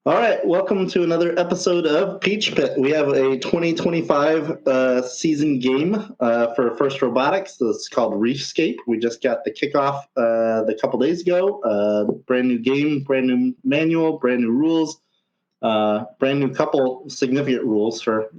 All right, welcome to another episode of Peach Pit. We have a 2025 season game for First Robotics. It's called Reefscape. We just got the kickoff a couple days ago. Brand new game, brand new manual, brand new rules, brand new couple significant rules for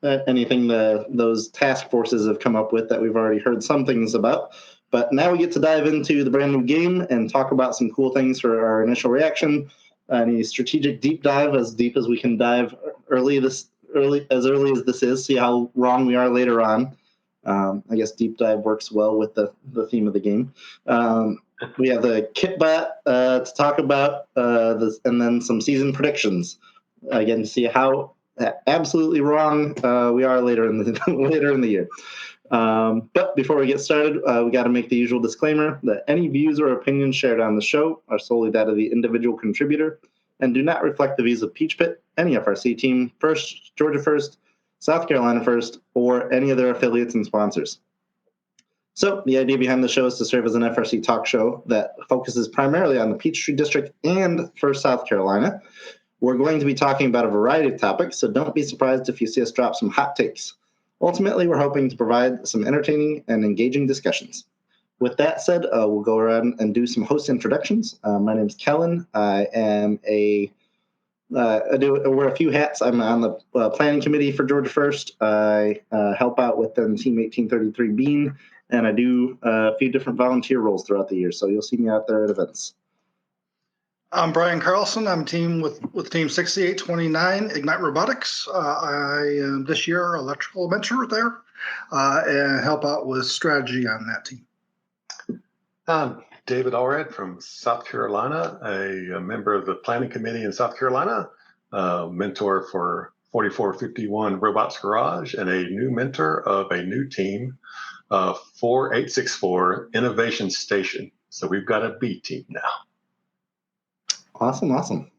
anything those task forces have come up with that we've already heard some things about. But now we get to dive into the brand new game and talk about some cool things for our initial reaction. Any strategic deep dive, as deep as we can dive early as this is, see how wrong we are later on. I guess deep dive works well with the theme of the game. We have the kitbot to talk about this, and then some season predictions. Again, to see how absolutely wrong we are later in the year. But before we get started, we got to make the usual disclaimer that any views or opinions shared on the show are solely that of the individual contributor and do not reflect the views of Peach Pit, any FRC team, First, Georgia First, South Carolina First, or any of their affiliates and sponsors. So the idea behind the show is to serve as an FRC talk show that focuses primarily on the Peachtree District and First South Carolina. We're going to be talking about a variety of topics, so don't be surprised if you see us drop some hot takes. Ultimately, we're hoping to provide some entertaining and engaging discussions. With that said, we'll go around and do some host introductions. My name is Kellen. I am I wear a few hats. I'm on the planning committee for Georgia First. I help out with Team 1833 Bean, and I do a few different volunteer roles throughout the year, so you'll see me out there at events. I'm Brian Carlson. I'm with Team 6829 Ignite Robotics. I am this year electrical mentor there and help out with strategy on that team. I'm David Allred from South Carolina, a member of the planning committee in South Carolina, mentor for 4451 Robots Garage, and a new mentor of a new team, 4864 Innovation Station. So we've got a B team now. Awesome.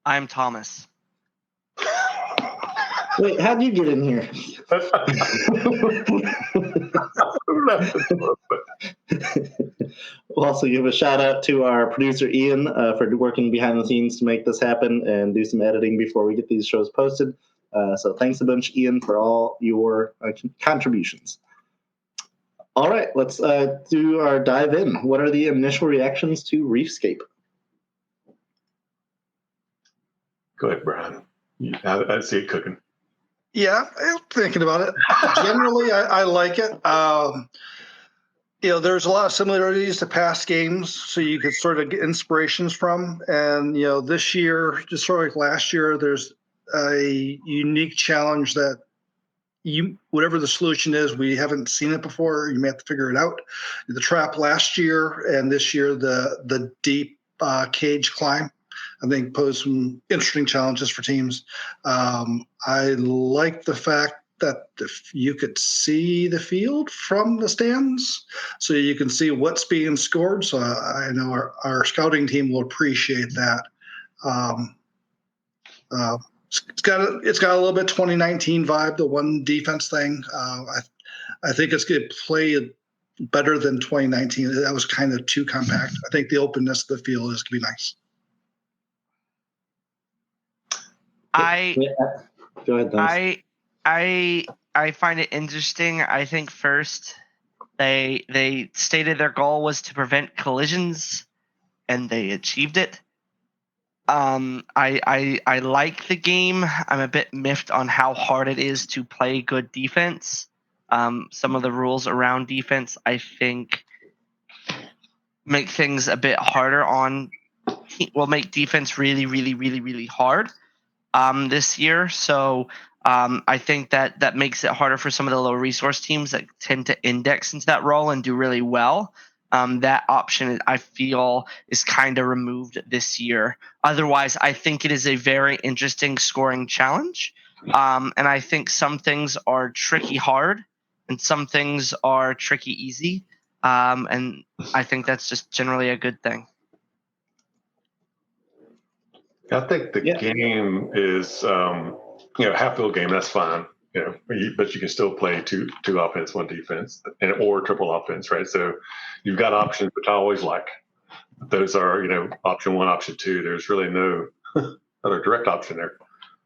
I'm Thomas. Wait, how'd you get in here? We'll also give a shout out to our producer Ian for working behind the scenes to make this happen and do some editing before we get these shows posted. So thanks a bunch, Ian, for all your contributions. All right, let's do our dive in. What are the initial reactions to Reefscape? Go ahead, Brian. I see it cooking. Yeah, I'm thinking about it. Generally, I like it. There's a lot of similarities to past games, so you could sort of get inspirations from. And, this year, just sort of like last year, there's a unique challenge that whatever the solution is, we haven't seen it before. You may have to figure it out. The trap last year and this year, the deep cage climb, I think posed some interesting challenges for teams. I like the fact that you could see the field from the stands, so you can see what's being scored. So I know our scouting team will appreciate that. It's got a little bit 2019 vibe, the one defense thing. I think it's going to play better than 2019. That was kind of too compact. I think the openness of the field is going to be nice. Go ahead, I find it interesting. I think first they stated their goal was to prevent collisions, and they achieved it. I like the game. I'm a bit miffed on how hard it is to play good defense. Some of the rules around defense, I think, make things a bit harder will make defense really, really, really, really hard this year. So I think that makes it harder for some of the low resource teams that tend to index into that role and do really well. That option, I feel, is kind of removed this year. Otherwise, I think it is a very interesting scoring challenge. And I think some things are tricky hard and some things are tricky easy. And I think that's just generally a good thing. I think the game is, half-field game. That's fine, but you can still play two offense, one defense, or triple offense, right? So you've got options, which I always like. Those are, option one, option two. There's really no other direct option there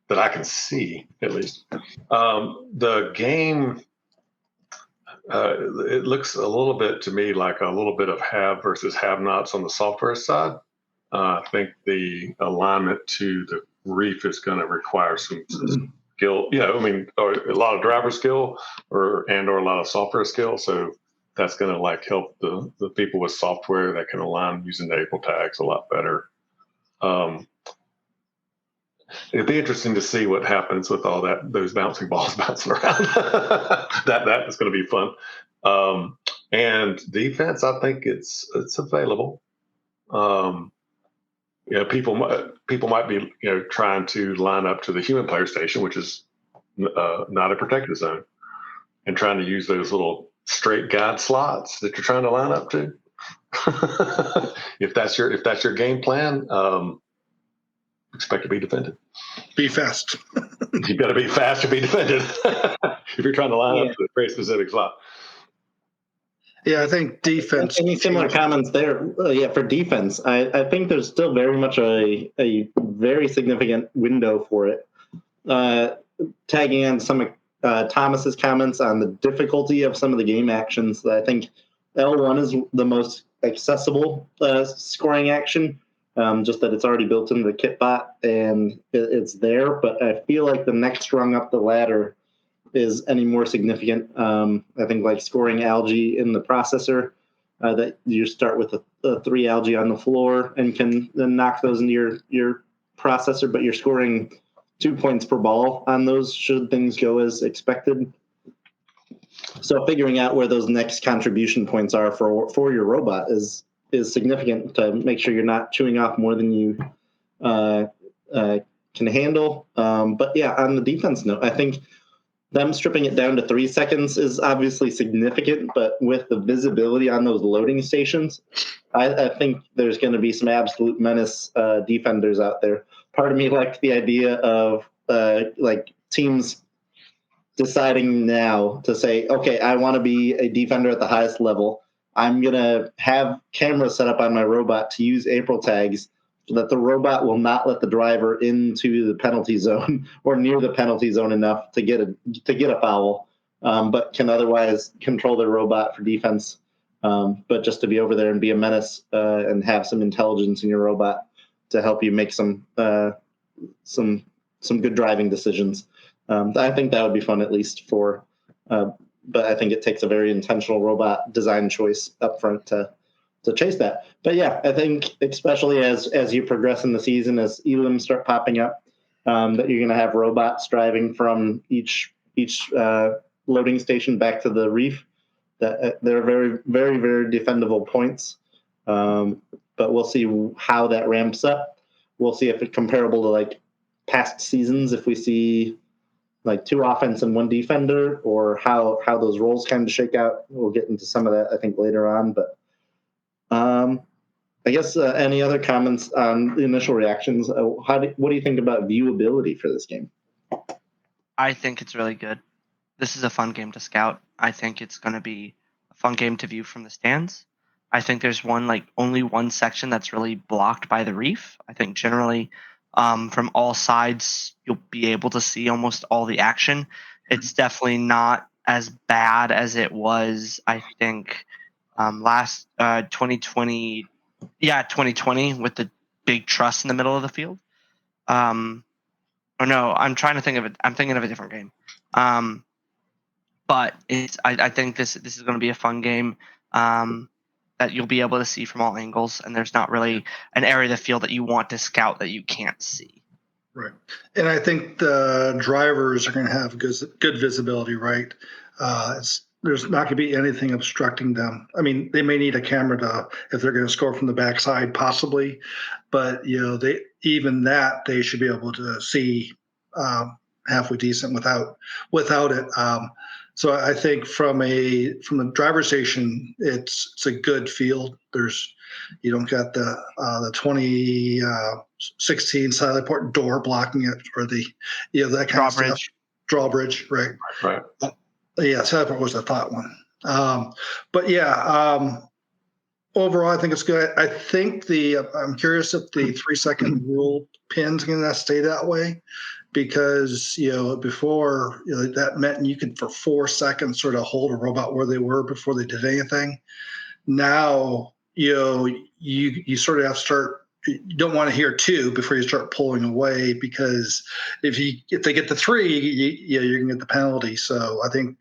that I can see at least. The game, it looks a little bit to me like a little bit of have versus have-nots on the software side. I think the alignment to the reef is going to require some skill, or a lot of driver skill or a lot of software skill. So that's going to like help the people with software that can align using the April tags a lot better. It'd be interesting to see what happens with all those bouncing balls bouncing around. that is going to be fun. And defense, I think it's available. People might be trying to line up to the human player station, which is not a protected zone, and trying to use those little straight guide slots that you're trying to line up to. If that's your game plan, expect to be defended. Be fast. You got to be fast to be defended. If you're trying to line up to a very specific slot. Yeah, I think defense. Any similar comments there? For defense, I think there's still very much a very significant window for it. Tagging on some Thomas's comments on the difficulty of some of the game actions, I think L1 is the most accessible scoring action. Just that it's already built into the kitbot and it's there. But I feel like the next rung up the ladder is any more significant. I think like scoring algae in the processor, that you start with a 3 algae on the floor and can then knock those into your processor, but you're scoring 2 points per ball on those should things go as expected. So figuring out where those next contribution points are for your robot is significant to make sure you're not chewing off more than you can handle. But yeah, on the defense note, I think them stripping it down to 3 seconds is obviously significant, but with the visibility on those loading stations, I think there's going to be some absolute menace defenders out there. Part of me liked the idea of teams deciding now to say, okay, I want to be a defender at the highest level. I'm going to have cameras set up on my robot to use April tags so that the robot will not let the driver into the penalty zone or near the penalty zone enough to get a foul, but can otherwise control their robot for defense. But just to be over there and be a menace and have some intelligence in your robot to help you make some good driving decisions. I think that would be fun, at least for. But I think it takes a very intentional robot design choice up front to chase that. But yeah, I think especially as you progress in the season, as elims start popping up, that you're going to have robots driving from each loading station back to the reef. That they're very, very, very defendable points. But we'll see how that ramps up. We'll see if it's comparable to like past seasons, if we see like 2 offense and 1 defender, or how those roles kind of shake out. We'll get into some of that, I think, later on. But I guess any other comments on the initial reactions? What do you think about viewability for this game? I think it's really good. This is a fun game to scout. I think it's going to be a fun game to view from the stands. I think there's only one section that's really blocked by the reef. I think generally from all sides, you'll be able to see almost all the action. It's definitely not as bad as it was, I think, last 2020. Yeah, 2020 with the big truss in the middle of the field. Or no, I'm trying to think of it. I'm thinking of a different game. But I think this is going to be a fun game that you'll be able to see from all angles, and there's not really an area of the field that you want to scout that you can't see. Right. And I think the drivers are going to have good visibility, right? There's not going to be anything obstructing them. I mean, they may need a camera if they're going to score from the backside, possibly, but they should be able to see halfway decent without it. So I think from the driver's station, it's a good field. You don't got the 2016 Silent Port door blocking it, or that kind of stuff. Drawbridge, right? Right. Yeah, Silent Port was the thought one. But yeah, Overall, I think it's good. I think I'm curious if the 3-second rule pin's going to stay that way, because before that meant you could for 4 seconds sort of hold a robot where they were before they did anything. Now you sort of have to start. You don't want to hear 2 before you start pulling away, because if they get the 3, you're going to get the penalty. So I think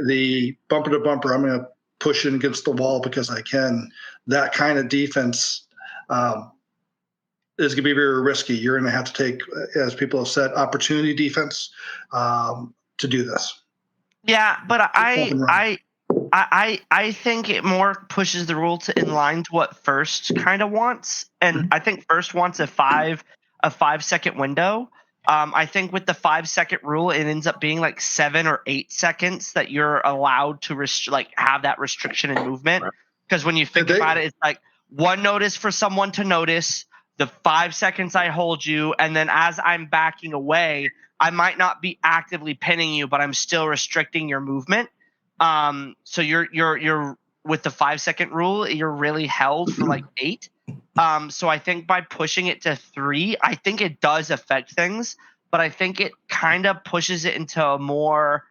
the bumper to bumper, I'm going to push it against the wall because I can. That kind of defense is going to be very risky. You're going to have to take, as people have said, opportunity defense to do this. Yeah, but I think it more pushes the rule to in line to what First kind of wants, and I think First wants a 5-second window. I think with the 5-second rule, it ends up being like 7 or 8 seconds that you're allowed to have that restriction in movement. Because when you think about it, it's like 1 notice for someone to notice, the 5 seconds I hold you, and then as I'm backing away, I might not be actively pinning you, but I'm still restricting your movement. So you're with the 5-second rule, you're really held for like 8. So I think by pushing it to 3, I think it does affect things, but I think it kind of pushes it into a more,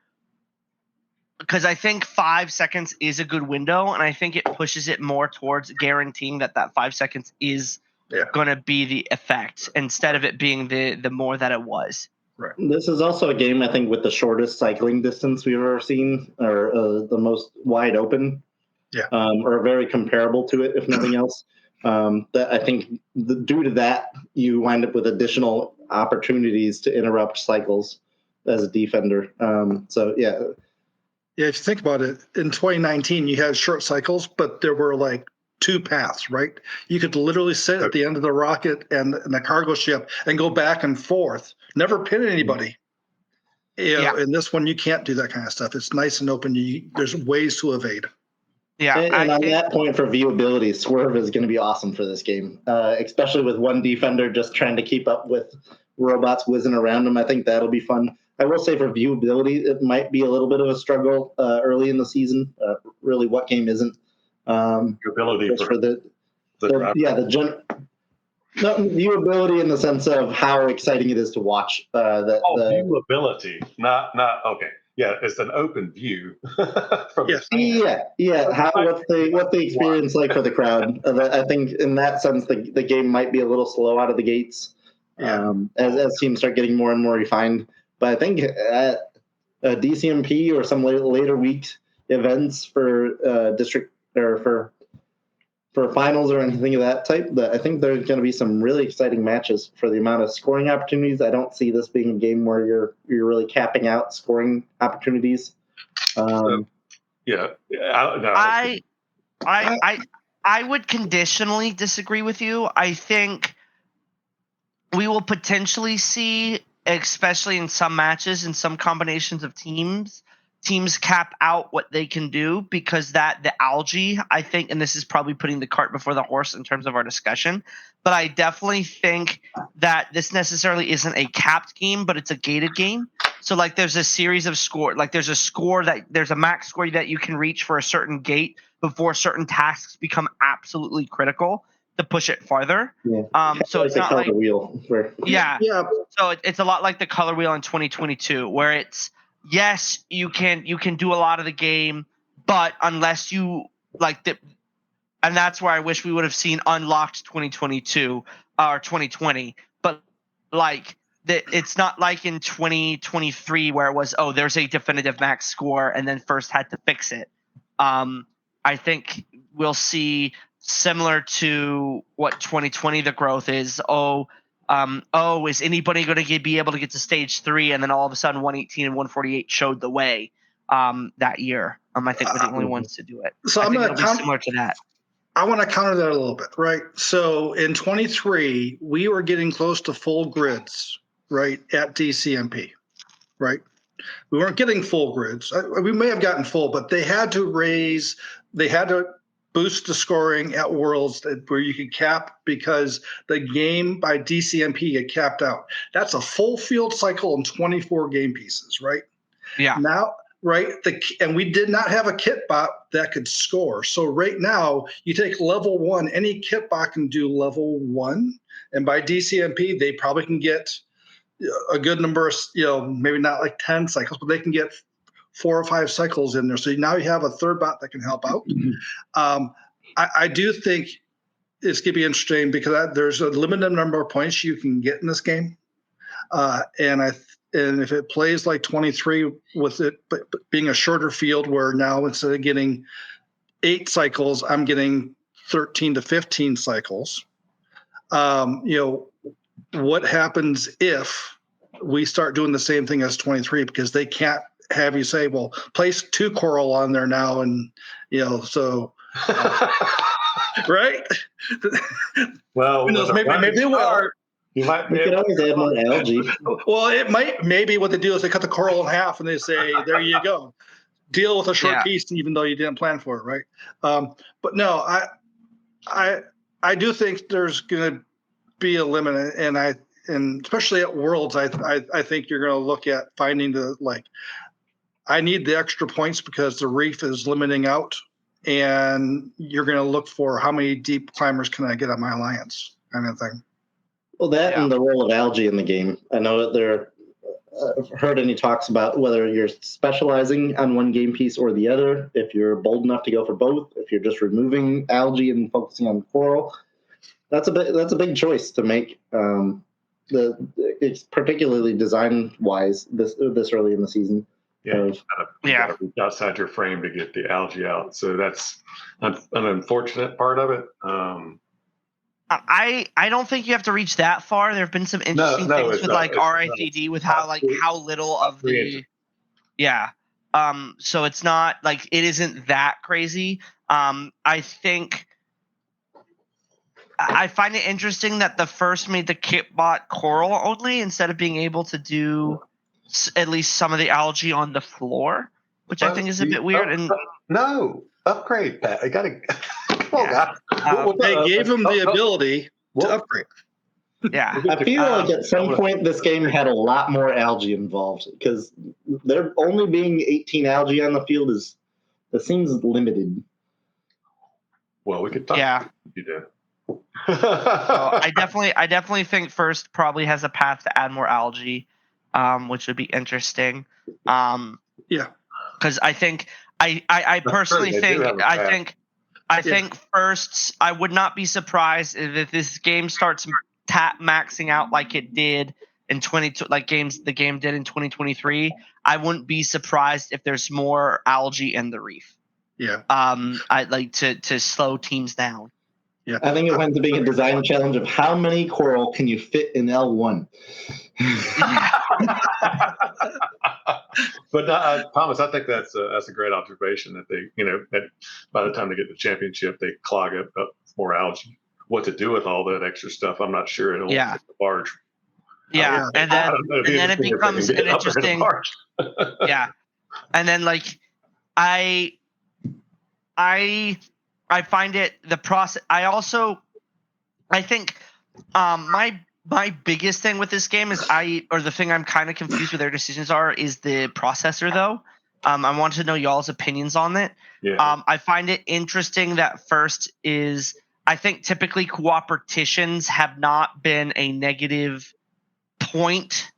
because I think 5 seconds is a good window, and I think it pushes it more towards guaranteeing that 5 seconds is going to be the effect instead of it being the more that it was. Right. This is also a game, I think, with the shortest cycling distance we've ever seen, or the most wide open, or very comparable to it, if nothing else. That I think due to that, you wind up with additional opportunities to interrupt cycles as a defender. Yeah, if you think about it, in 2019, you had short cycles, but there were like 2 paths, right? You could literally sit at the end of the rocket and the cargo ship and go back and forth, never pin anybody. In this one, you can't do that kind of stuff. It's nice and open. There's ways to evade. Yeah, and on that point, for viewability, Swerve is going to be awesome for this game, especially with one defender just trying to keep up with robots whizzing around him. I think that'll be fun. I will say for viewability, it might be a little bit of a struggle early in the season. Really, what game isn't? Viewability for viewability in the sense of how exciting it is to watch. Viewability, not okay. Yeah, it's an open view. From What's the experience like for the crowd? I think in that sense, the game might be a little slow out of the gates, as teams start getting more and more refined. But I think at DCMP or some later week events for district or for finals or anything of that type, I think there's going to be some really exciting matches for the amount of scoring opportunities. I don't see this being a game where you're really capping out scoring opportunities. I would conditionally disagree with you. I think we will potentially see, especially in some matches and some combinations of teams cap out what they can do, because the algae, I think, and this is probably putting the cart before the horse in terms of our discussion, but I definitely think that this necessarily isn't a capped game, but it's a gated game. So like there's a series of score, like there's a max score that you can reach for a certain gate before certain tasks become absolutely critical to push it farther. So it's not like wheel. So it's a lot like the color wheel in 2022, where it's, yes, you can do a lot of the game, but unless you like the, and that's where I wish we would have seen unlocked 2022 or 2020. But like it's not like in 2023 where it was, there's a definitive max score and then First had to fix it. I think we'll see similar to what 2020 the growth is. Is anybody going to be able to get to stage 3? And then all of a sudden 118 and 148 showed the way that year. I think we're the only ones to do it. So I think it'll be similar to that. I want to counter that a little bit, right? So in 23, we were getting close to full grids, right, at DCMP, right? We weren't getting full grids. We may have gotten full, but they had to boost the scoring at Worlds where you could cap, because the game by DCMP had capped out. That's a full field cycle and 24 game pieces, right? Yeah. right? And we did not have a kitbot that could score. So right now, you take level 1, any kitbot can do level 1, and by DCMP, they probably can get a good number of, maybe not like 10 cycles, but they can get 4 or 5 cycles in there. So now you have a third bot that can help out. I do think it's going to be interesting because there's a limited number of points you can get in this game. And if it plays like 23 with it but being a shorter field where now instead of getting 8 cycles, I'm getting 13 to 15 cycles. What happens if we start doing the same thing as 23? Because they can't have you say, well, place 2 coral on there now. And, so, right? Well, maybe they will. You might be We could always add more algae. Well, it might. Maybe what they do is they cut the coral in half and they say, "There you go, deal with a short piece," even though you didn't plan for it, right? But no, I do think there's going to be a limit, and especially at Worlds, I think you're going to look at finding I need the extra points because the reef is limiting out, and you're going to look for how many deep climbers can I get on my alliance, kind of thing. Well, that and the role of algae in the game. I know that I've heard any talks about whether you're specializing on one game piece or the other, if you're bold enough to go for both, if you're just removing algae and focusing on coral. That's a big choice to make. It's particularly design-wise this early in the season. You gotta reach outside your frame to get the algae out. So that's an unfortunate part of it. I don't think you have to reach that far. There have been some interesting things with RICD with how little of the so it's not like it isn't that crazy. I think I find it interesting that the first made the kitbot coral only instead of being able to do at least some of the algae on the floor, which I think is a bit weird. No, upgrade, Pat. I gotta. They gave him the ability to upgrade. Yeah, I feel like at some point this game had a lot more algae involved because there only being 18 algae on the field seems limited. Well, we could talk. Yeah, you do. I definitely think first probably has a path to add more algae, which would be interesting. Because I think I personally think I think first I would not be surprised if this game starts maxing out like it did in the game did in 2023. I wouldn't be surprised if there's more algae in the reef. Yeah. I'd like to slow teams down. Yeah. I think it went to being a design challenge of how many coral can you fit in L1. But Thomas, I think that's a great observation that they, that by the time they get the championship, they clog up more algae. What to do with all that extra stuff, I'm not sure. It'll the barge. Yeah, and then it becomes an interesting. Yeah, and then I find it the process. I think my biggest thing with this game is the thing I'm kind of confused with their decisions is the processor though. I want to know y'all's opinions on it. Yeah. I find it interesting that first is I think typically coopetitions have not been a negative point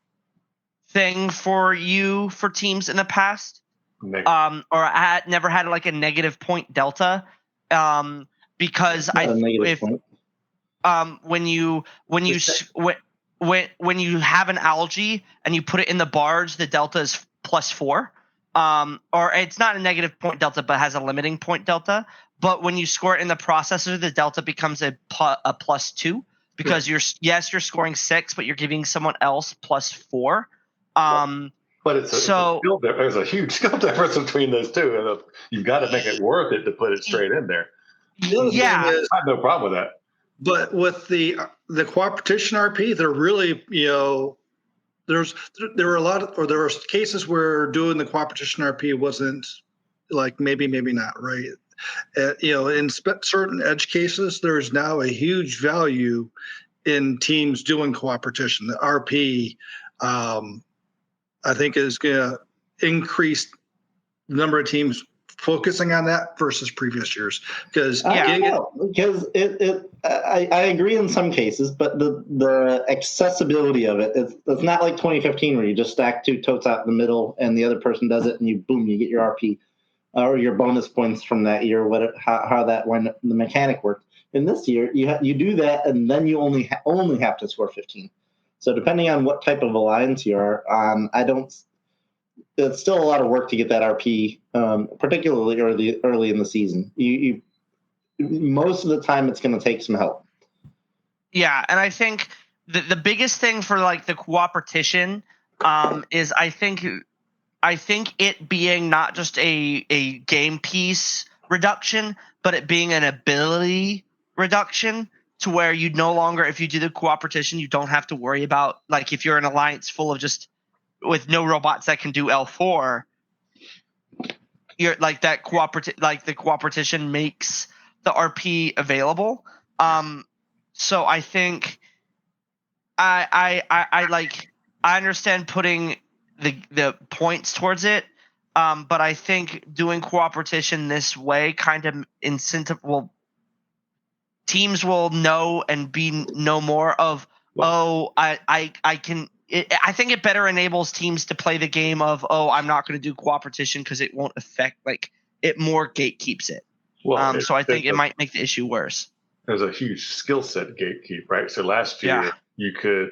thing for teams in the past. Or never had like a negative point delta. Because when you have an algae and you put it in the barge, the delta is +4. Or it's not a negative point delta, but has a limiting point delta. But when you score it in the processor, the delta becomes a +2 because you're scoring 6, but you're giving someone else +4. But there's a huge skill difference between those two, and you've got to make it worth it to put it straight in there. Yeah, I have no problem with that. But with the cooperation RP, they're really there were cases where doing the cooperation RP wasn't maybe not right. In certain edge cases, there's now a huge value in teams doing cooperation. The RP, I think, is going to increase the number of teams focusing on that versus previous years? Because I don't know, because I agree in some cases, but the accessibility of it's not like 2015 where you just stack two totes out in the middle and the other person does it and you get your RP or your bonus points from that year, how the mechanic worked. In this year, you do that and then you only have to score 15. So depending on what type of alliance you are on, it's still a lot of work to get that RP, particularly early in the season. You most of the time it's going to take some help. Yeah, and I think the biggest thing for like the cooperation is I think it being not just a game piece reduction, but it being an ability reduction to where you no longer, if you do the cooperation, you don't have to worry about, like, if you're an alliance full of just with no robots that can do L4, you're like that the cooperation makes the RP available. So I think I understand putting the points towards it, but I think doing cooperation this way kind of teams will know and know more of. I can. I think it better enables teams to play the game of, I'm not going to do cooperation because it won't affect, like, it more gatekeeps it. Well, so I think it might make the issue worse. There's a huge skill set gatekeep, right? So last year if you could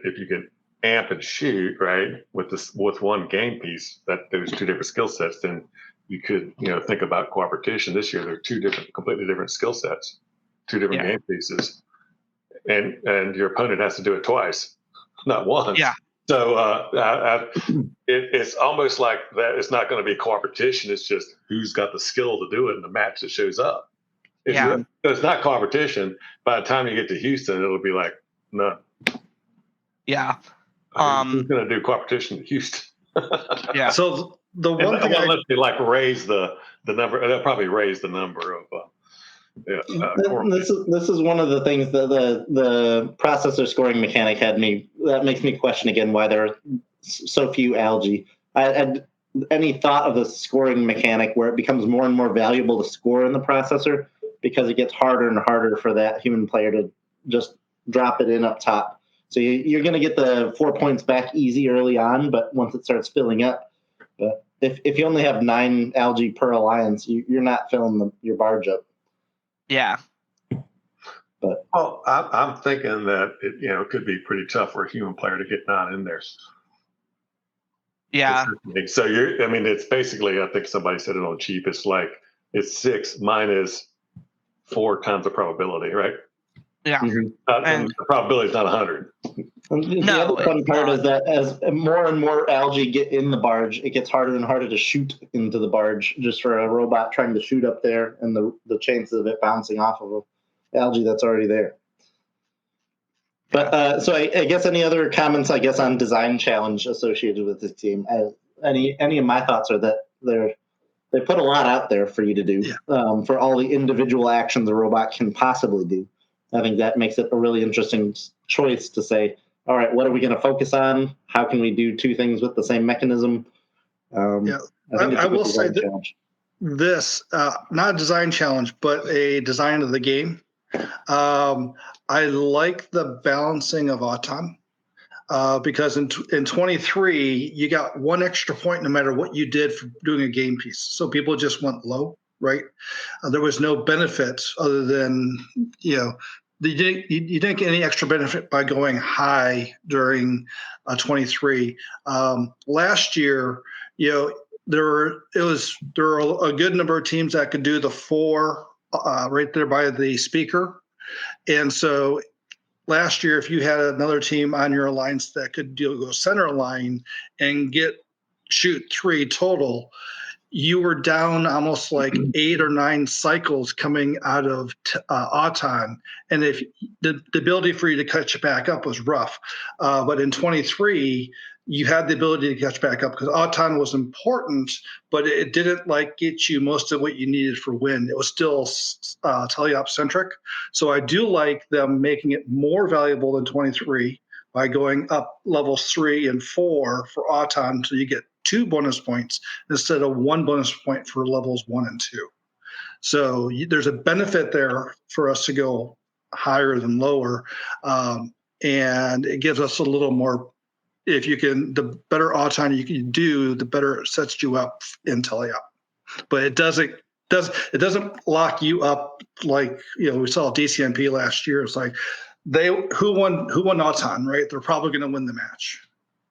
amp and shoot, right, with one game piece, that there was two different skill sets, then you could, think about cooperation. This year, there are completely different skill sets, two different game pieces, and your opponent has to do it twice, not once. Yeah. So it's almost like that. It's not going to be cooperation. It's just who's got the skill to do it in the match that shows up. So it's not competition. By the time you get to Houston, it'll be like, no. Yeah. Who's going to do competition in Houston? Yeah. So the one thing unless they like raise the number, they'll probably raise the number of. This is one of the things that the processor scoring mechanic that makes me question again why there are so few algae. Any thought of the scoring mechanic where it becomes more and more valuable to score in the processor because it gets harder and harder for that human player to just drop it in up top. So you're going to get the 4 points back easy early on, but once it starts filling up, but if you only have 9 algae per alliance, you're not filling your barge up. Yeah. But I'm thinking that it could be pretty tough for a human player to get 9 in there. Yeah. So it's basically, I think somebody said it on cheap. It's like it's 6 minus 4 times the probability, right? Yeah. Mm-hmm. And the probability is not 100. The other fun part is that as more and more algae get in the barge, it gets harder and harder to shoot into the barge just for a robot trying to shoot up there and the chances of it bouncing off of algae that's already there. But so I guess any other comments, on design challenge associated with this team? Any of my thoughts are that they put a lot out there for you to do for all the individual actions a robot can possibly do. I think that makes it a really interesting choice to say, all right, what are we going to focus on? How can we do 2 things with the same mechanism? I will say that this, not a design challenge, but a design of the game. I like the balancing of Auton because in 23, you got 1 extra point no matter what you did for doing a game piece. So people just went low, right? There was no benefit other than, you didn't get any extra benefit by going high during 23. Last year, there were a good number of teams that could do the 4 right there by the speaker. And so last year, if you had another team on your alliance that could go center line and shoot 3 total, you were down almost like 8 or 9 cycles coming out of Auton. And if the ability for you to catch it back up was rough. But in 23, you had the ability to catch back up because Auton was important, but it didn't get you most of what you needed for win. It was still teleop centric. So I do like them making it more valuable than 23 by going up levels 3 and 4 for Auton, so you get 2 bonus points instead of 1 bonus point for levels 1 and 2. So there's a benefit there for us to go higher than lower, and it gives us a little more. If you can, the better Auton you can do, the better it sets you up in tele-op. But it doesn't lock you up like we saw DCMP last year. It's like who won Auton, right? They're probably going to win the match.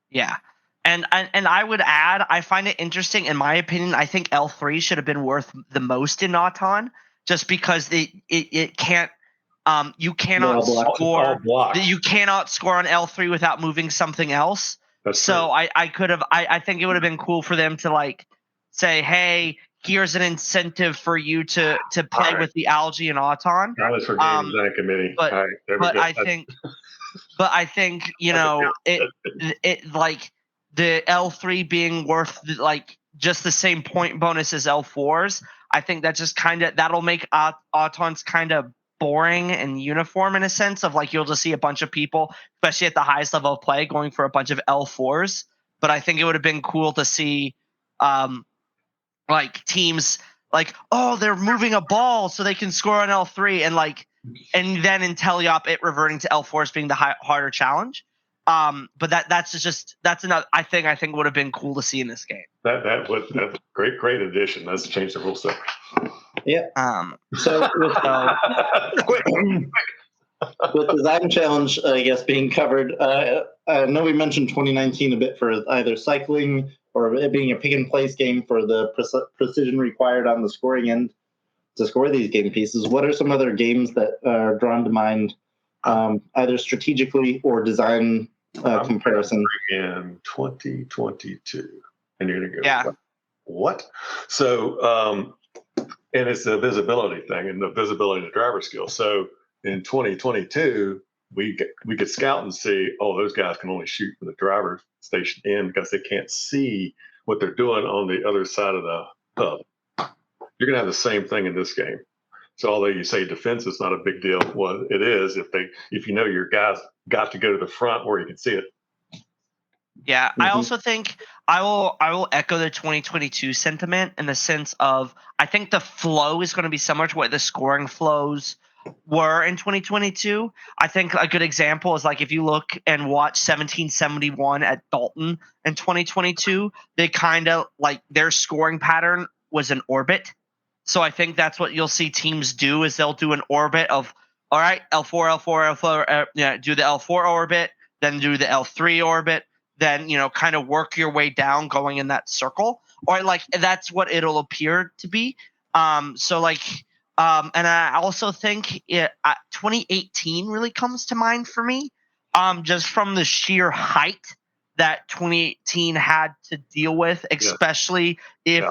Yeah. And I would add, I find it interesting. In my opinion, I think L3 should have been worth the most in Auton, just because it can't. You cannot score. You cannot score on L3 without moving something else. So I could have. I think it would have been cool for them to like say, hey, here's an incentive for you to play with the algae and Auton. That was for game design committee. But All right, but I think it like the L3 being worth like just the same point bonus as L4s. I think that just that'll make Autons kind of boring and uniform in a sense of like you'll just see a bunch of people, especially at the highest level of play, going for a bunch of L4s. But I think it would have been cool to see like teams like, oh, they're moving a ball so they can score on L3 and then in tele-op it reverting to L4s being the harder challenge. But that's another I think would have been cool to see in this game. That's great addition. Let's change the rule set. Yeah. So with design challenge, I guess being covered, I know we mentioned 2019 a bit for either cycling or it being a pick and place game for the precision required on the scoring end to score these game pieces. What are some other games that are drawn to mind, either strategically or design comparison? In 2022, and you're gonna go, yeah. What? So, and it's the visibility thing and the visibility of the driver skill. So in 2022, we could scout and see, oh, those guys can only shoot from the driver's station in because they can't see what they're doing on the other side of the hub. You're going to have the same thing in this game. So although you say defense is not a big deal, well, it is if you know your guys got to go to the front where you can see it. Yeah, I also think I will echo the 2022 sentiment in the sense of I think the flow is going to be similar to what the scoring flows were in 2022. I think a good example is like if you look and watch 1771 at Dalton in 2022, they kind of like their scoring pattern was an orbit. So I think that's what you'll see teams do is they'll do an orbit of all right, L4, do the L4 orbit, then do the L3 orbit. Then kind of work your way down going in that circle, or like that's what it'll appear to be. So like and I also think 2018 really comes to mind for me, just from the sheer height that 2018 had to deal with, especially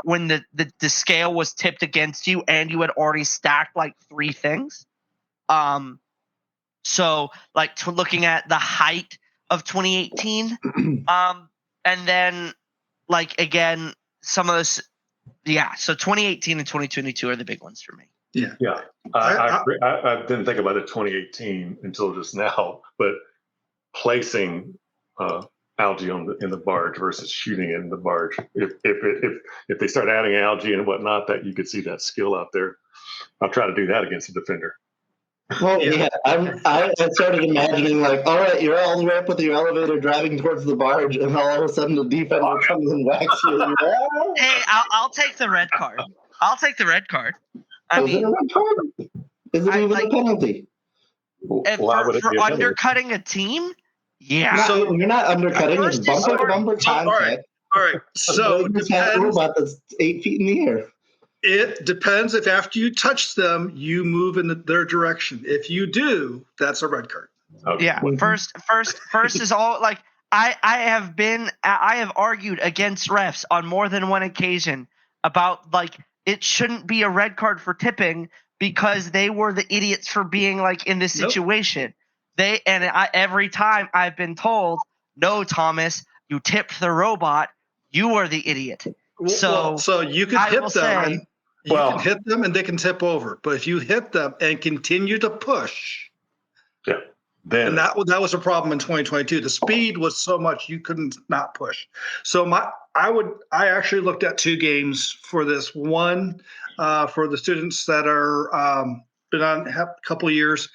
when the scale was tipped against you and you had already stacked like 3 things. So like looking at the height of 2018, and then like again some of those, so 2018 and 2022 are the big ones for me. I didn't think about it 2018 until just now, but placing algae in the barge versus shooting it in the barge, if they start adding algae and whatnot, that you could see that skill out there. I'll try to do that against a defender. Well, I started imagining like, all right, you're all the way up with your elevator driving towards the barge, and all of a sudden the defender comes and whacks you. Hey, I'll take the red card. Is it a red card? Is it even a penalty? For undercutting a team? Yeah. So you're not undercutting. It's bumper contact. All right. So it depends. Robot that's 8 feet in the air. It depends if after you touch them, you move in their direction. If you do, that's a red card. Okay. Yeah. First is all like I have argued against refs on more than one occasion about like it shouldn't be a red card for tipping because they were the idiots for being like in this situation. Every time I've been told, no, Thomas, you tipped the robot. You were the idiot. So you can hit them. You can hit them and they can tip over. But if you hit them and continue to push, then And that was a problem in 2022. The speed was so much you couldn't not push. So I actually looked at two games for this. One for the students that are been on a couple of years.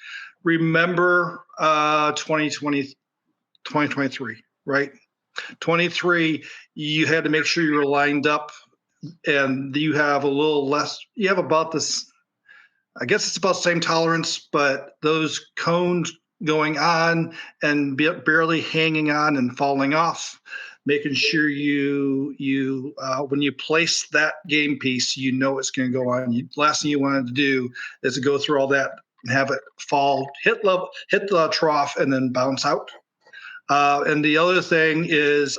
Remember 2023, right? 23, you had to make sure you were lined up, and you have a little less. You have about this. I guess it's about the same tolerance, but those cones going on and barely hanging on and falling off, making sure you when you place that game piece, you know it's going to go on. Last thing you wanted to do is to go through all that and have it fall, hit the trough, and then bounce out. And the other thing is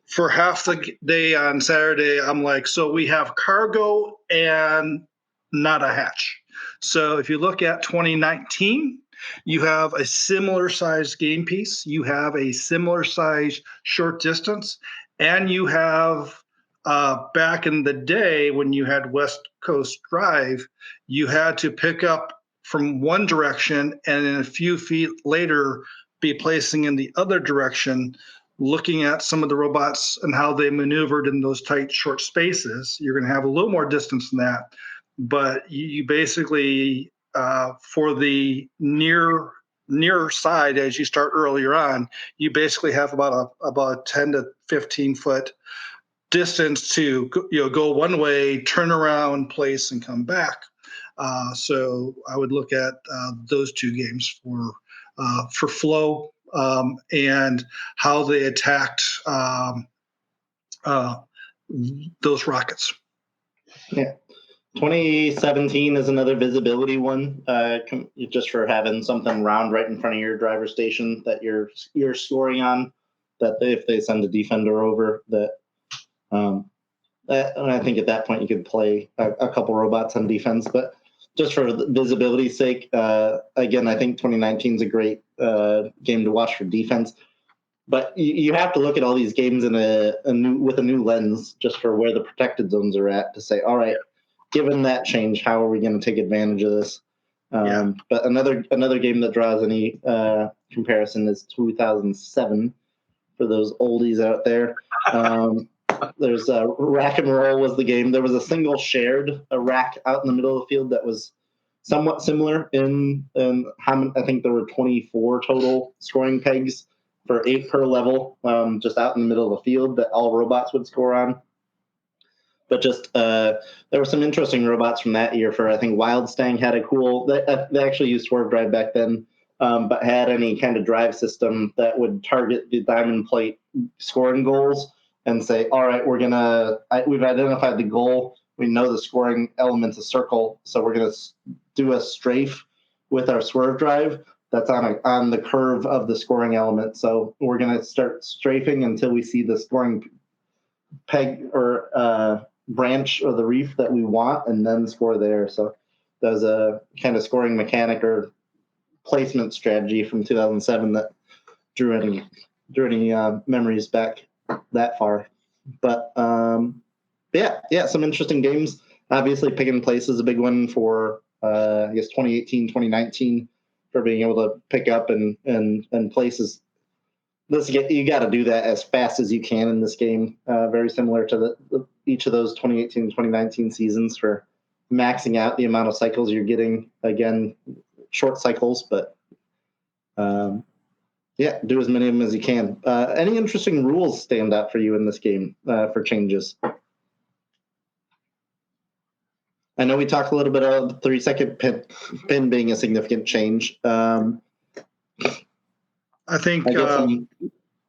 for half the day on Saturday, I'm like, so we have cargo and not a hatch. So if you look at 2019, you have a similar size game piece, you have a similar size short distance, and you have back in the day when you had West Coast Drive, you had to pick up from one direction and then a few feet later be placing in the other direction, looking at some of the robots and how they maneuvered in those tight, short spaces. You're going to have a little more distance than that, but you basically, for the near side, as you start earlier on, you basically have about a 10 to 15 foot distance to go one way, turn around, place, and come back. So I would look at those two games for flow. And how they attacked those rockets. Yeah. 2017 is another visibility one, just for having something round right in front of your driver station that you're scoring on. That if they send a defender over, and I think at that point you could play a couple robots on defense, but just for visibility's sake, again, I think 2019 is a great game to watch for defense. But you have to look at all these games in with a new lens, just for where the protected zones are at, to say, all right, given that change, how are we going to take advantage of this? But another game that draws any comparison is 2007 for those oldies out there. There's Rack and Roll was the game. There was a single shared rack out in the middle of the field that was somewhat similar in how I think there were 24 total scoring pegs for 8 per level, just out in the middle of the field that all robots would score on. But just there were some interesting robots from that year. For I think Wildstang had a cool. They actually used Swerve Drive back then, but had any kind of drive system that would target the diamond plate scoring goals and say, all right, we've identified the goal. We know the scoring element's a circle, so we're gonna do a strafe with our Swerve Drive that's on the curve of the scoring element. So we're gonna start strafing until we see the scoring peg or branch or the reef that we want, and then score there. So that was a kind of scoring mechanic or placement strategy from 2007 that drew any memories back that far. But yeah, some interesting games. Obviously, pick and place is a big one for I guess 2018, 2019 for being able to pick up and places. You got to do that as fast as you can in this game. Very similar to each of those 2018 and 2019 seasons for maxing out the amount of cycles you're getting. Again, short cycles, but yeah, do as many of them as you can. Any interesting rules stand out for you in this game for changes? I know we talked a little bit about the 3-second pin being a significant change. I think some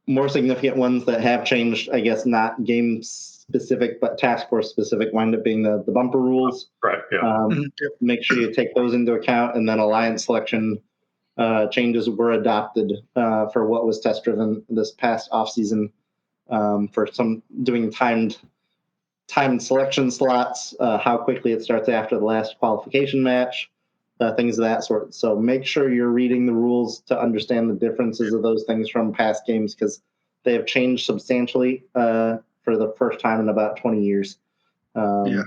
more significant ones that have changed, I guess not game specific, but task force specific, wind up being the bumper rules. Right. Yeah. Make sure you take those into account, and then alliance selection changes were adopted for what was test driven this past off season for some doing timed selection slots, how quickly it starts after the last qualification match, things of that sort. So make sure you're reading the rules to understand the differences of those things from past games, because they have changed substantially for the first time in about 20 years. And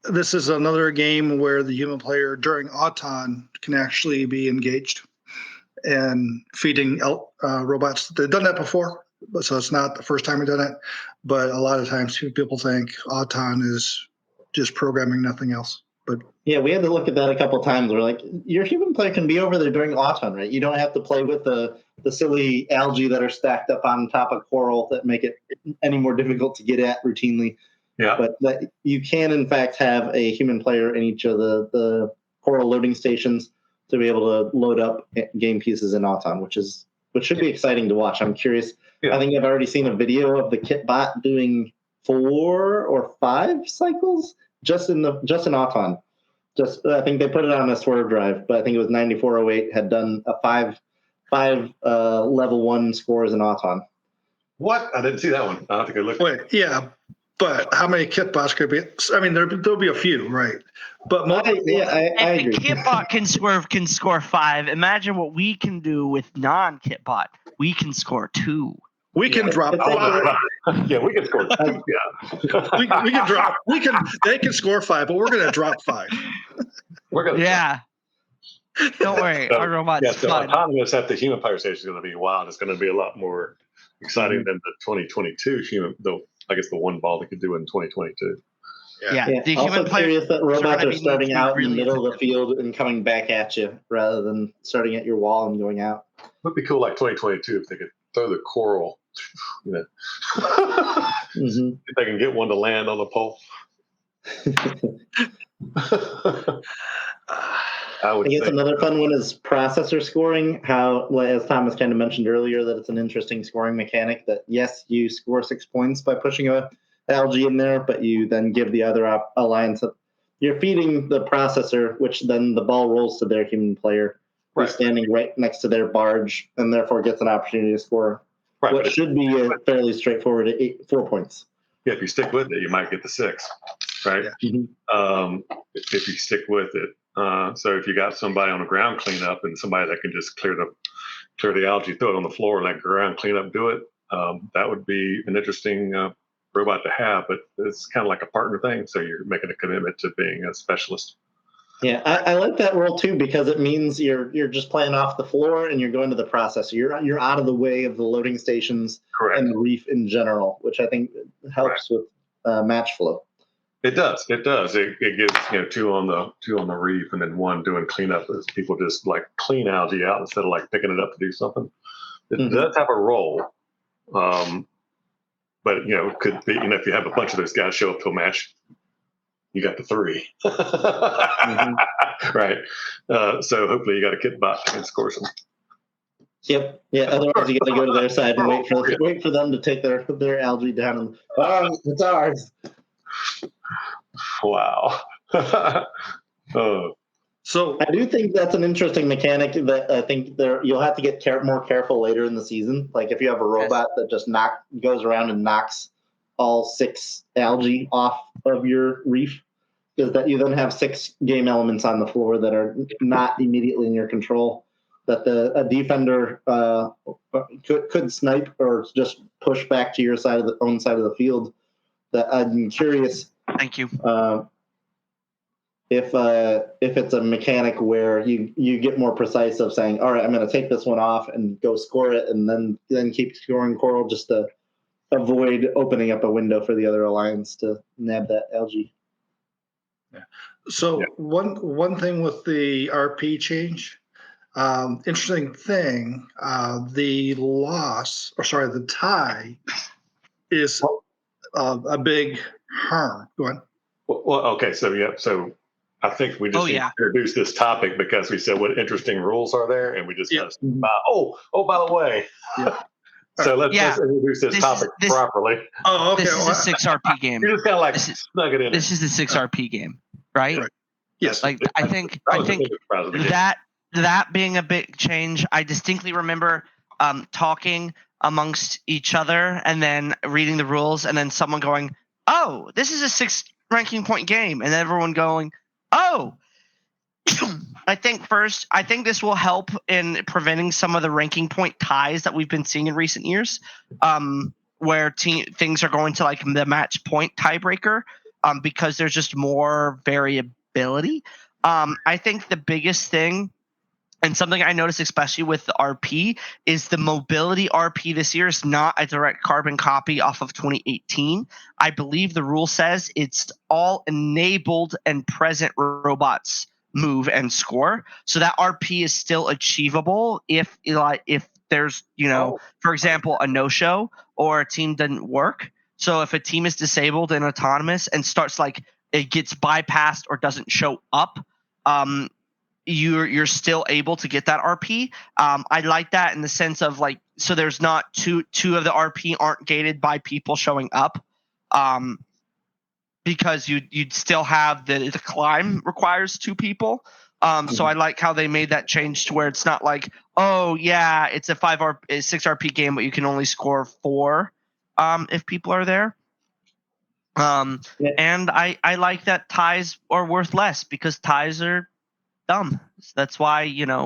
this is another game where the human player during Auton can actually be engaged and feeding robots. They've done that before, so it's not the first time we've done it. But a lot of times people think Auton is just programming, nothing else. But Yeah, we had to look at that a couple of times. We're like, your human player can be over there during Auton, right? You don't have to play with the silly algae that are stacked up on top of coral that make it any more difficult to get at routinely. Yeah. But that you can, in fact, have a human player in each of the coral loading stations to be able to load up game pieces in Auton, which should be exciting to watch. I'm curious. Yeah. I think I've already seen a video of the kitbot doing 4 or 5 cycles just in Auton. I think they put it on a swerve drive, but I think it was 9408 had done a five level 1 scores in Auton. What? I didn't see that one. I'll have to go look. wait, yeah. But how many kitbots could be? I mean, there'll be a few, right? But I If agree. the kitbot can score 5, imagine what we can do with non-kitbot. We can score 2. we can drop It's like 5. Yeah, we can score 2. Yeah. we can drop. They can score 5, but we're going to drop 5. We're gonna. Yeah. Don't worry, So, our robot's Yeah, so fun. autonomous at the human player station is going to be wild. It's going to be a lot more exciting than the 2022 human. Though I guess the one ball they could do in 2022. Yeah, the Also human player. curious that robots gonna are be starting need to be out in really the middle of the field and coming back at you rather than starting at your wall and going out. It would be cool, like 2022, if they could throw the coral. You know, Mm-hmm. if they can get one to land on the pole. I would I guess think. another fun one is processor scoring. How, as Thomas kind of mentioned earlier, that it's an interesting scoring mechanic that, yes, you score 6 points by pushing a algae in there, but you then give the other alliance. You're feeding the processor, which then the ball rolls to their human player, Right. who's standing right next to their barge, and therefore gets an opportunity to score Right, what but should be a fairly straightforward 4 points. yeah, if you stick with it, you might get the 6, right? Yeah. Mhm. If you stick with it. So if you got somebody on the ground cleanup and somebody that can just clear the algae, throw it on the floor and let ground cleanup do it, that would be an interesting robot to have. But it's kind of like a partner thing, so you're making a commitment to being a specialist. Yeah, I like that rule too because it means you're just playing off the floor and you're going to the processor. You're out of the way of the loading stations Correct. and the reef in general, which I think helps with match flow. It does. It does. It gives 2 on the reef and then 1 doing cleanup as people just like clean algae out instead of like picking it up to do something. It does have a role, but it could be if you have a bunch of those guys show up to a match, you got the 3, right? So hopefully you got a kitbot that can score some. Yep. Yeah. Otherwise, you got to go to their side and wait for them to take their algae down. And, it's ours. Wow. So I do think that's an interesting mechanic that I think you'll have to get more careful later in the season. Like if you have a robot that just goes around and knocks all 6 algae off of your reef, is that you then have 6 game elements on the floor that are not immediately in your control. That a defender could snipe or just push back to your own side of the field. That I'm curious. Thank you. If it's a mechanic where you get more precise of saying, all right, I'm going to take this one off and go score it, and then keep scoring coral just to avoid opening up a window for the other alliance to nab that algae. Yeah. So one thing with the RP change, interesting thing, the tie is a big harm. Go on. Well, okay, so I think we just need to introduce this topic because we said what interesting rules are there, and we just by the way. Yeah. So let's introduce this topic properly. Oh, okay. This is a 6 RP game. You just kind of like snug it in. This is the 6 RP game, right? Yes. Like I think that being a big change, I distinctly remember talking amongst each other and then reading the rules and then someone going, "Oh, this is a 6 ranking point game," and then everyone going, "Oh." I think this will help in preventing some of the ranking point ties that we've been seeing in recent years, where things are going to like the match point tiebreaker. because there's just more variability. I think the biggest thing, and something I noticed especially with the RP, is the mobility RP this year is not a direct carbon copy off of 2018. I believe the rule says it's all enabled and present robots move and score. So that RP is still achievable if there's, for example, a no-show or a team didn't work. So if a team is disabled and autonomous and starts it gets bypassed or doesn't show up, you're still able to get that RP. I like that in the sense of so there's not two of the RP aren't gated by people showing up, because you'd still have the climb requires 2 people. So I like how they made that change to where it's not oh yeah, it's a 6 RP game, but you can only score 4 if people are there. And I like that ties are worth less because ties are dumb. So that's why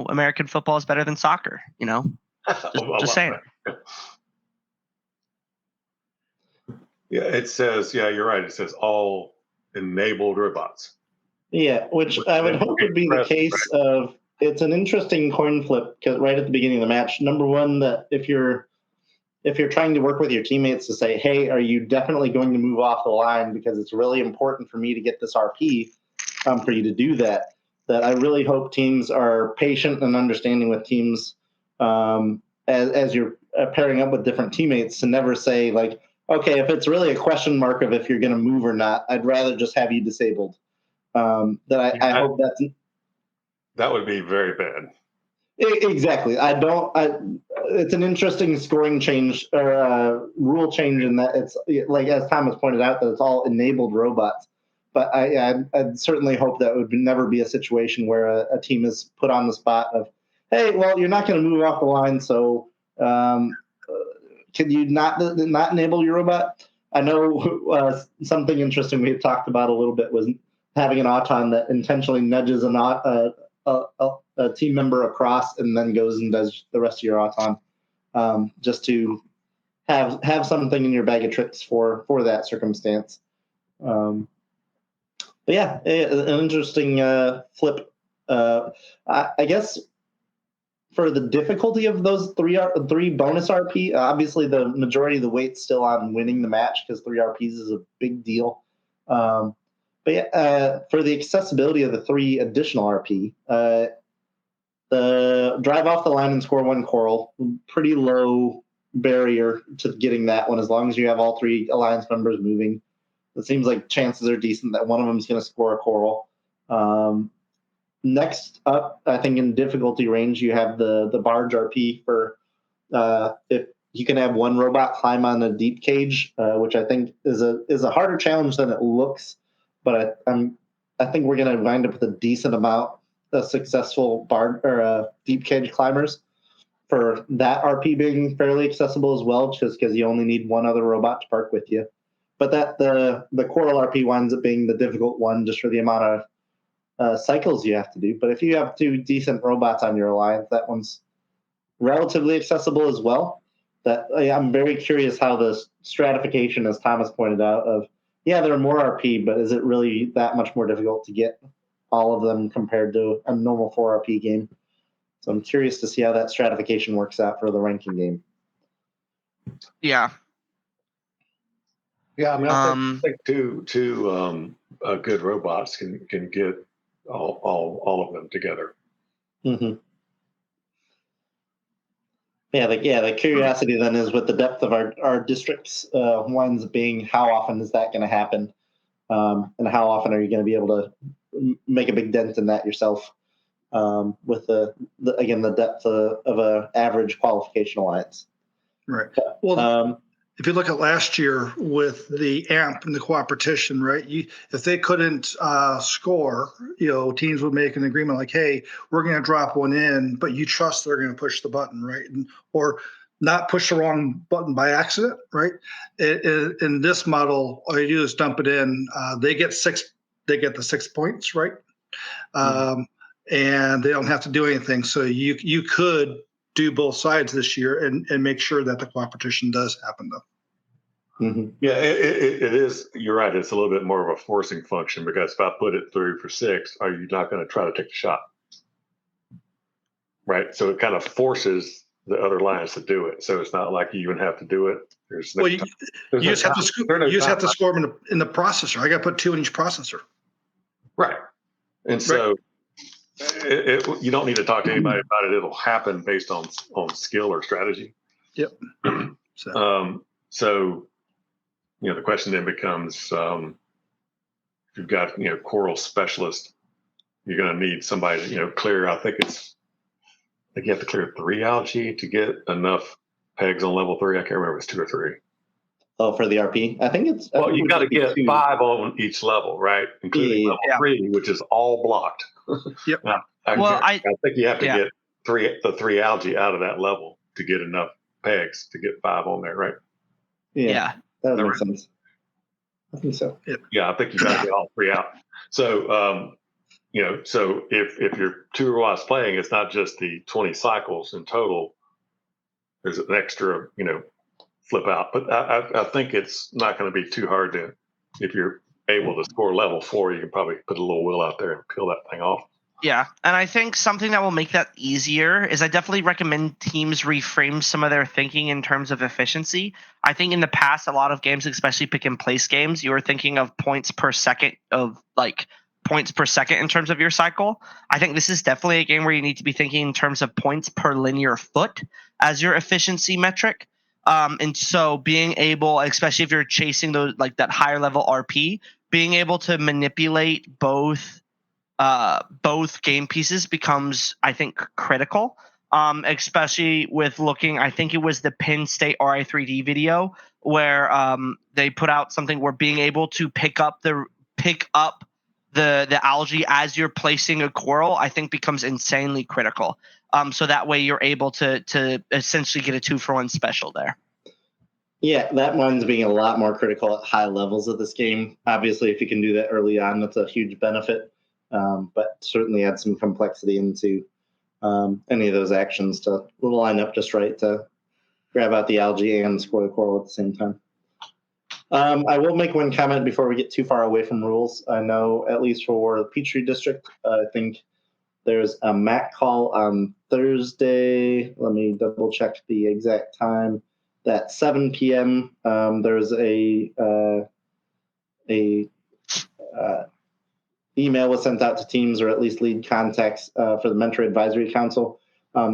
American football is better than soccer. Just saying. Yeah, it says. Yeah, you're right. It says all enabled robots. Yeah, which I would hope would be the case of. It's an interesting coin flip because right at the beginning of the match, number one, that if you're trying to work with your teammates to say, hey, are you definitely going to move off the line because it's really important for me to get this RP, for you to do that. That I really hope teams are patient and understanding with teams as you're pairing up with different teammates to never say okay, if it's really a question mark of if you're going to move or not, I'd rather just have you disabled. I hope that would be very bad. Exactly. It's an interesting scoring change or rule change in that it's as Thomas pointed out, that it's all enabled robots. But I'd certainly hope that would never be a situation where a team is put on the spot of, hey, well, you're not going to move off the line, so can you not enable your robot? I know something interesting we had talked about a little bit was having an auton that intentionally nudges a team member across and then goes and does the rest of your auton, just to have something in your bag of tricks for that circumstance. But yeah, an interesting flip. I guess for the difficulty of those three bonus RP, obviously the majority of the weight's still on winning the match because 3 RPs is a big deal. But yeah, for the accessibility of the 3 additional RP, the drive off the line and score 1 coral, pretty low barrier to getting that one as long as you have all 3 alliance members moving. It seems like chances are decent that one of them is going to score a coral. Next up, I think in difficulty range, you have the barge RP for if you can have 1 robot climb on a deep cage, which I think is a harder challenge than it looks. But I think we're going to wind up with a decent amount of successful barge or deep cage climbers for that RP being fairly accessible as well, just because you only need 1 other robot to park with you. But that the coral RP winds up being the difficult one just for the amount of cycles you have to do. But if you have 2 decent robots on your alliance, that one's relatively accessible as well. I'm very curious how the stratification, as Thomas pointed out, of there are more RP, but is it really that much more difficult to get all of them compared to a normal 4 RP game? So I'm curious to see how that stratification works out for the ranking game. Yeah. Yeah, I mean, I think two good robots can get all of them together. Mm-hmm. The curiosity then is with the depth of our districts, ones being how often is that going to happen, and how often are you going to be able to make a big dent in that yourself, with the depth of a average qualification alliance. Right. Well, if you look at last year with the AMP and the cooperation, right? If they couldn't score, teams would make an agreement like, "Hey, we're going to drop 1 in, but you trust they're going to push the button, right?" Or not push the wrong button by accident, right? In this model, all you do is dump it in. They get the 6 points, right? And they don't have to do anything. So you could do both sides this year and make sure that the cooperation does happen, though. Mm-hmm. Yeah, it is. You're right. It's a little bit more of a forcing function because if I put it through for 6, are you not going to try to take the shot? Right. So it kind of forces the other lines to do it. So it's not like you even have to do it. There's no Well, you just have to score them in the processor. I got to put 2 in each processor. Right. And so you don't need to talk to anybody about it. It'll happen based on skill or strategy. Yep. So the question then becomes, if you've got coral specialist, you're going to need somebody to clear. I think you have to clear 3 algae to get enough pegs on level 3. I can't remember if it's 2 or 3. Oh, for the RP, I think it's. Well, you got to get 2. 5 on each level, right? Including level 3, which is all blocked. Yep. Now, I think you have to get the 3 algae out of that level to get enough pegs to get 5 on there, right? Yeah. That would make sense. I think so. Yeah, I think you got to get all 3 out. So, so if you're 2 robots playing, it's not just the 20 cycles in total. There's an extra, flip out. But I think it's not going to be too hard to, if you're able to score level 4, you can probably put a little wheel out there and peel that thing off. Yeah, and I think something that will make that easier is I definitely recommend teams reframe some of their thinking in terms of efficiency. I think in the past, a lot of games, especially pick and place games, you were thinking of points per second in terms of your cycle. I think this is definitely a game where you need to be thinking in terms of points per linear foot as your efficiency metric. And so being able, especially if you're chasing those like that higher level RP, being able to manipulate both game pieces becomes, I think, critical. Especially with looking, I think it was the Penn State RI3D video where they put out something where being able to pick up the algae as you're placing a coral, I think becomes insanely critical. So that way you're able to essentially get a 2-for-1 special there. Yeah, that one's being a lot more critical at high levels of this game. Obviously, if you can do that early on, that's a huge benefit. But certainly add some complexity into any of those actions to line up just right to grab out the algae and score the coral at the same time. I will make one comment before we get too far away from rules. I know, at least for the Peachtree District, I think there's a MAC call on Thursday. Let me double check the exact time. At 7 p.m., there's a email was sent out to teams or at least lead contacts for the Mentor Advisory Council.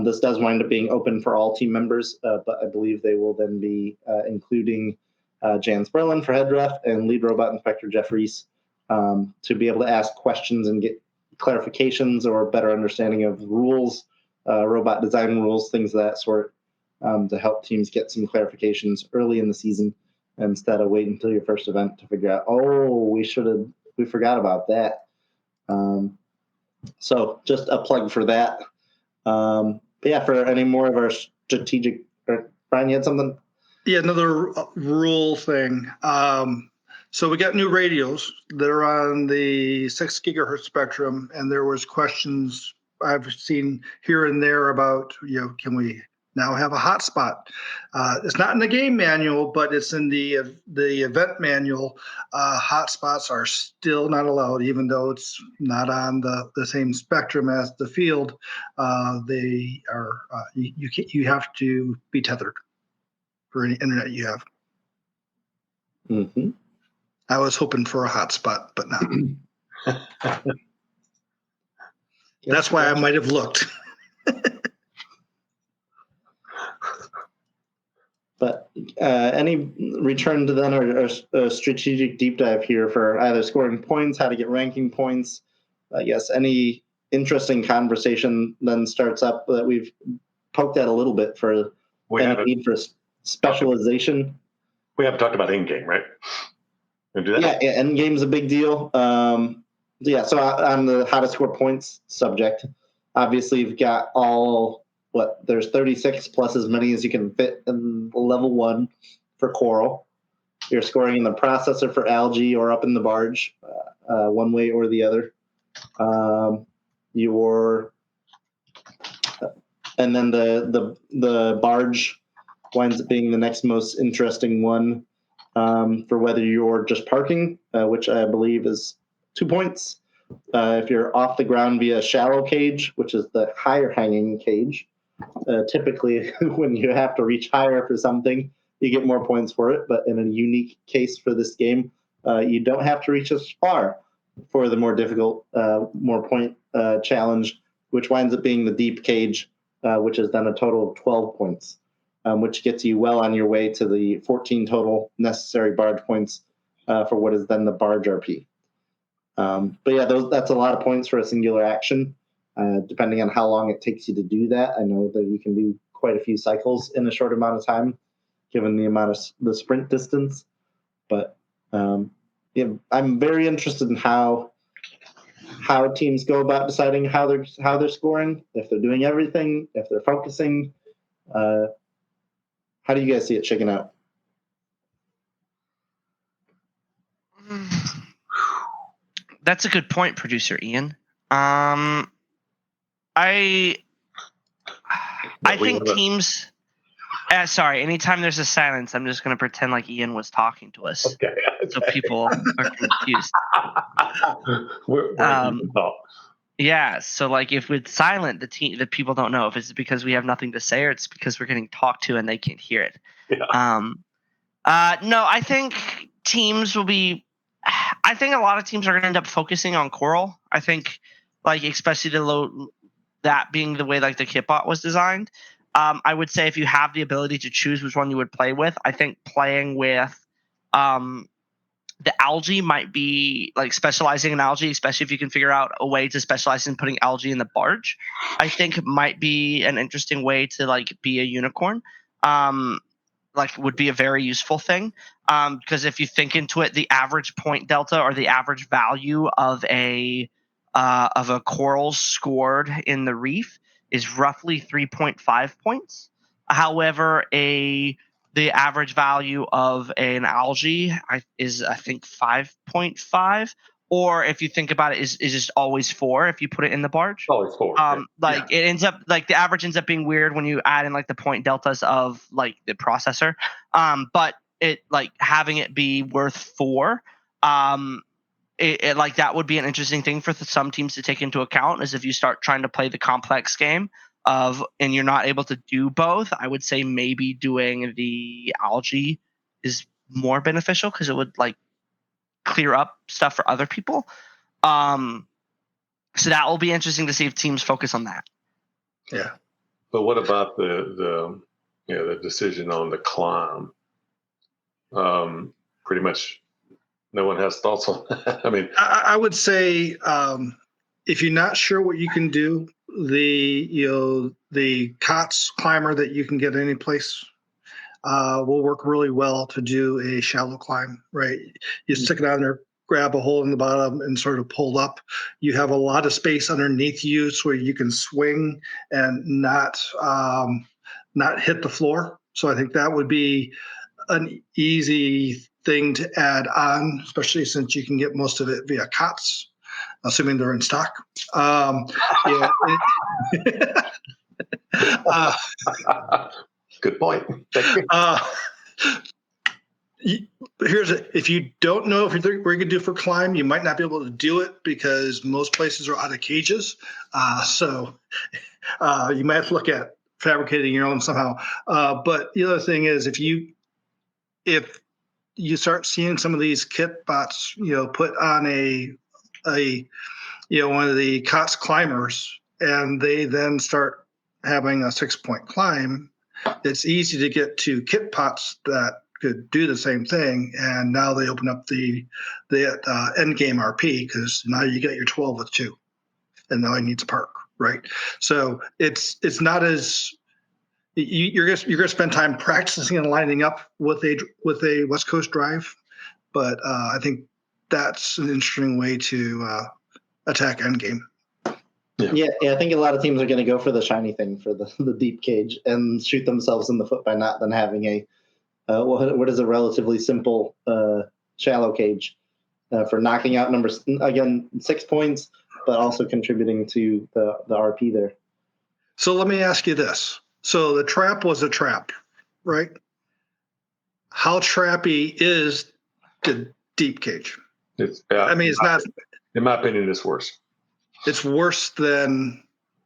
This does wind up being open for all team members, but I believe they will then be including Jan Sperlin for head ref and lead robot inspector Jeff Reese to be able to ask questions and get clarifications or better understanding of rules, robot design rules, things of that sort, to help teams get some clarifications early in the season instead of waiting until your first event to figure out, we forgot about that. So just a plug for that. But yeah, for any more of our strategic, Brian, you had something? Yeah, another rule thing. So we got new radios that are on the 6 gigahertz spectrum, and there was questions I've seen here and there about, can we now have a hotspot? It's not in the game manual, but it's in the event manual. Hotspots are still not allowed, even though it's not on the same spectrum as the field. They are you have to be tethered for any internet you have. Mm-hmm. I was hoping for a hotspot, but no. That's why I might have looked. But any return to then or strategic deep dive here for either scoring points, how to get ranking points. I guess any interesting conversation then starts up that we've poked at a little bit for any need for specialization. We haven't talked about in-game, right? Do that? Yeah, in-game's a big deal. So on the how to score points subject, obviously you've got there's 36 plus as many as you can fit in level 1 for coral. You're scoring in the processor for algae or up in the barge, one way or the other. And then the barge winds up being the next most interesting one. for whether you're just parking, which I believe is 2 points. If you're off the ground via shallow cage, which is the higher hanging cage, typically when you have to reach higher for something, you get more points for it. But in a unique case for this game, you don't have to reach as far for the more difficult, more point challenge, which winds up being the deep cage, which is then a total of 12 points, which gets you well on your way to the 14 total necessary barge points for what is then the barge RP. But yeah, that's a lot of points for a singular action. Depending on how long it takes you to do that, I know that you can do quite a few cycles in a short amount of time, given the amount of the sprint distance. But yeah, I'm very interested in how teams go about deciding how they're scoring, if they're doing everything, if they're focusing. How do you guys see it shaking out? That's a good point, producer Ian. I think teams. Sorry, anytime there's a silence, I'm just going to pretend like Ian was talking to us. Okay. So people are confused. We're Yeah, so like if it's silent, the people don't know if it's because we have nothing to say or it's because we're getting talked to and they can't hear it. Yeah. No, I think teams will be. I think a lot of teams are going to end up focusing on Coral. I think, like especially that being the way like the kitbot was designed. I would say if you have the ability to choose which one you would play with, I think playing with the algae might be like specializing in algae, especially if you can figure out a way to specialize in putting algae in the barge. I think might be an interesting way to like be a unicorn. Like would be a very useful thing. Because if you think into it, the average point delta or the average value of a coral scored in the reef is roughly 3.5 points. However, the average value of an algae is I think 5.5. Or if you think about it, is just always 4 if you put it in the barge. Always 4. It ends up like the average ends up being weird when you add in like the point deltas of like the processor. But it like having it be worth 4. It like that would be an interesting thing for some teams to take into account is if you start trying to play the complex game and you're not able to do both. I would say maybe doing the algae is more beneficial because it would like clear up stuff for other people. So that will be interesting to see if teams focus on that. Yeah. But what about the decision on the climb? Pretty much no one has thoughts on that. I mean, I would say if you're not sure what you can do, the COTS climber that you can get any place will work really well to do a shallow climb, right? You stick it on there, grab a hole in the bottom and sort of pull up. You have a lot of space underneath you so you can swing and not hit the floor. So I think that would be an easy thing to add on, especially since you can get most of it via COTS, assuming they're in stock. Good point. If you don't know if you're going to do for climb, you might not be able to do it because most places are out of cages. So you might have to look at fabricating your own somehow. But the other thing is if you start seeing some of these kit bots, put on one of the COTS climbers, and they then start having a 6-point climb, it's easy to get to kit bots that could do the same thing. And now they open up the end game RP because now you get your 12 with 2, and now it needs a park, right? So it's not as you're gonna spend time practicing and lining up with a West Coast drive, but I think that's an interesting way to attack endgame. Yeah, I think a lot of teams are going to go for the shiny thing for the deep cage and shoot themselves in the foot by not then having a what is a relatively simple shallow cage for knocking out numbers again 6 points, but also contributing to the RP there. So let me ask you this: so the trap was a trap, right? how trappy is the deep cage? It's, I mean, it's not. in my opinion, it's worse. It's worse than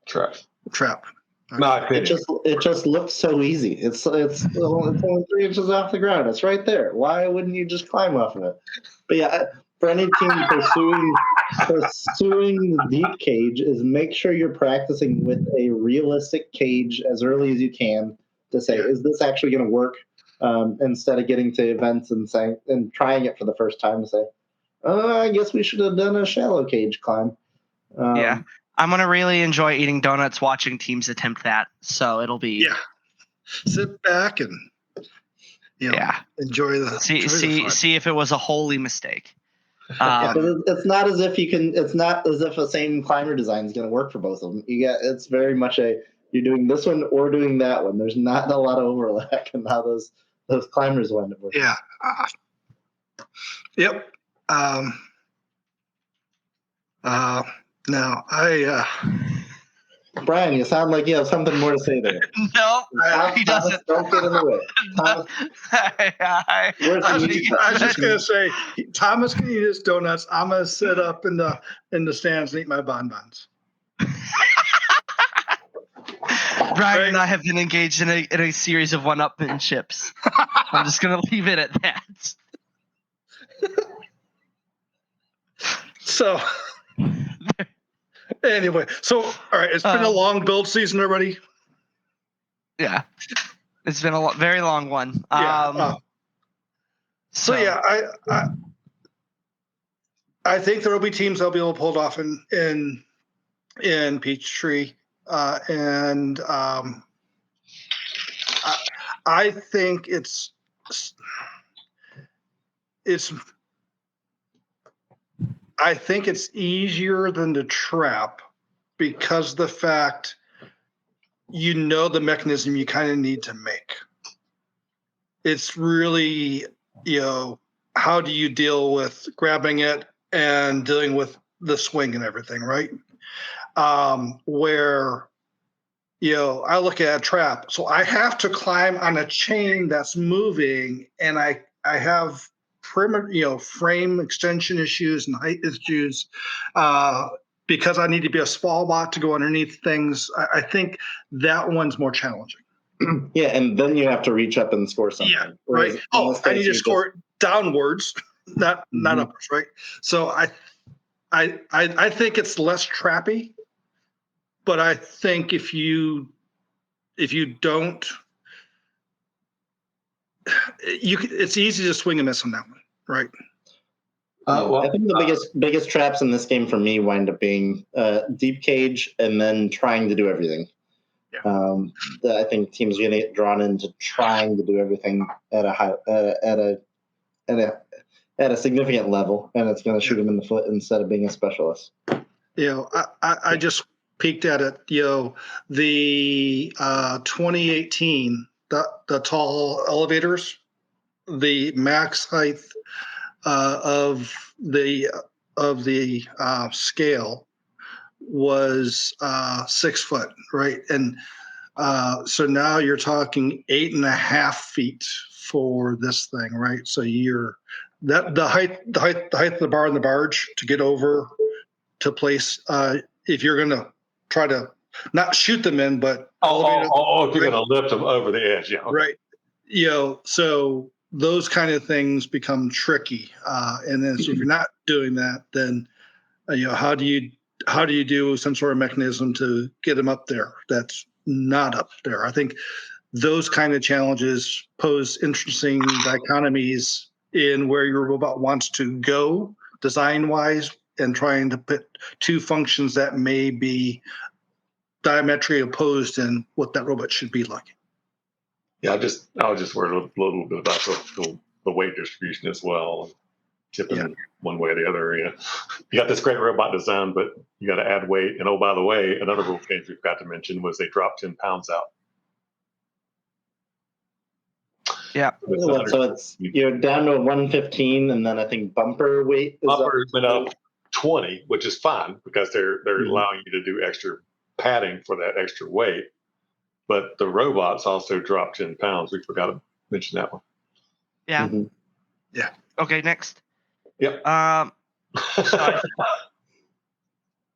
Trap. trap. My It opinion. just looks so easy. It's only 3 inches off the ground. It's right there. Why wouldn't you just climb off of it? But yeah, for any team pursuing the deep cage, is make sure you're practicing with a realistic cage as early as you can to say, is this actually going to work? Instead of getting to events and saying and trying it for the first time to say, I guess we should have done a shallow cage climb. Yeah. I'm going to really enjoy eating donuts watching teams attempt that. So it'll be. Yeah. Sit back and enjoy the see if it was a holy mistake. It's not as if you can. It's not as if the same climber design is going to work for both of them. It's very much you're doing this one or doing that one. There's not a lot of overlap in how those climbers wind up working. Yeah. Yep. Now Brian, you sound like you have something more to say there. No, he doesn't. Don't get in the way. Thomas, I was just gonna say, Thomas can eat his donuts. I'm gonna sit up in the stands and eat my bonbons. Brian and I have been engaged in a series of one-upmanships. I'm just gonna leave it at that. So anyway, all right, it's been a long build season already. Yeah, it's been a very long one. Yeah. So yeah, I think there will be teams that'll be able to pull it off in Peachtree, and I think it's. I think it's easier than the trap because the fact the mechanism you kind of need to make. It's really, how do you deal with grabbing it and dealing with the swing and everything, right? Where, I look at a trap. So I have to climb on a chain that's moving, and I have frame extension issues and height issues because I need to be a small bot to go underneath things. I think that one's more challenging. Yeah, and then you have to reach up and score something. Yeah, right. I need to score it downwards, not upwards, right? So I think it's less trappy, but I think if you don't. It's easy to swing and miss on that one, right? I think the biggest traps in this game for me wind up being deep cage and then trying to do everything. Yeah. I think teams are going to get drawn into trying to do everything at a significant level, and it's going to shoot them in the foot instead of being a specialist. I just peeked at it. The 2018. The tall elevators, the max height of the scale was 6 foot, right? And so now you're talking 8.5 feet for this thing, right? So the height of the bar and the barge to get over to place. If you're gonna try to not shoot them in, but if you're going to lift them over the edge, yeah, okay. Right. So those kind of things become tricky, and then so if you're not doing that, then how do you do some sort of mechanism to get them up there? That's not up there. I think those kind of challenges pose interesting dichotomies in where your robot wants to go design-wise, and trying to put two functions that may be diametrically opposed in what that robot should be like. Yeah, I was just worried a little bit about the weight distribution as well, tipping one way or the other. You got this great robot design, but you got to add weight. And oh, by the way, another rule change we forgot to mention was they dropped 10 pounds out. Yeah. So you're down to 115, and then I think bumper weight went up 20, which is fine because they're allowing you to do extra padding for that extra weight, but the robots also dropped 10 pounds. We forgot to mention that one. Yeah. Mhm. Okay, next. Yep. So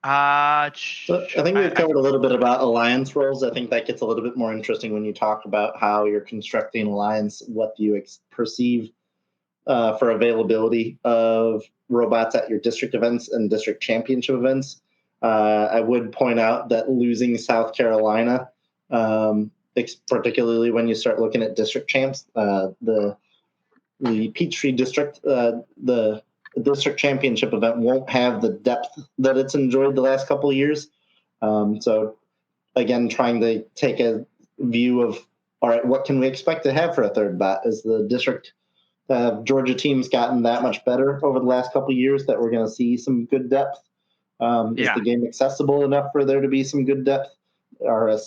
I think we've covered a little bit about alliance roles. I think that gets a little bit more interesting when you talk about how you're constructing alliance. What do you perceive for availability of robots at your district events and district championship events? I would point out that losing South Carolina, particularly when you start looking at district champs, the Peachtree district, the district championship event won't have the depth that it's enjoyed the last couple of years. So again, trying to take a view of, all right, what can we expect to have for a third bot? Is the district Georgia teams gotten that much better over the last couple of years that we're going to see some good depth? Is the game accessible enough for there to be some good depth? Are a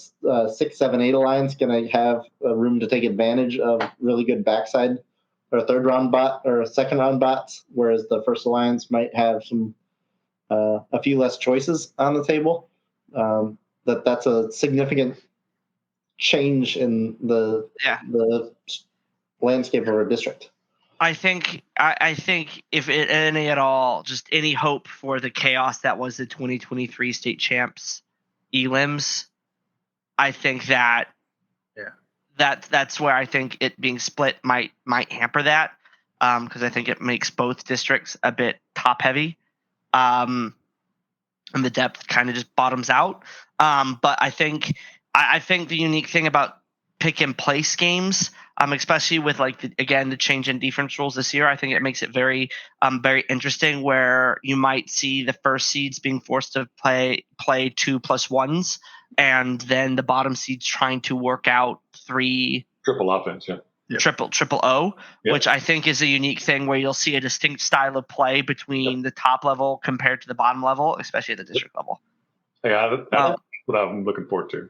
6, 7, 8 alliance going to have room to take advantage of really good backside or third round bot or second round bots, whereas the first alliance might have some a few less choices on the table? That's a significant change in the landscape of our district. I think if any at all, just any hope for the chaos that was the 2023 state champs elims, I think that's where I think it being split might hamper that, because I think it makes both districts a bit top heavy, and the depth kind of just bottoms out. But I think the unique thing about pick and place games, especially with the change in defense rules this year, I think it makes it very interesting, where you might see the first seeds being forced to play 2+1s, and then the bottom seeds trying to work out 3 triple offense, triple O, which I think is a unique thing, where you'll see a distinct style of play between the top level compared to the bottom level, especially at the district level. Yeah, that's what I'm looking forward to.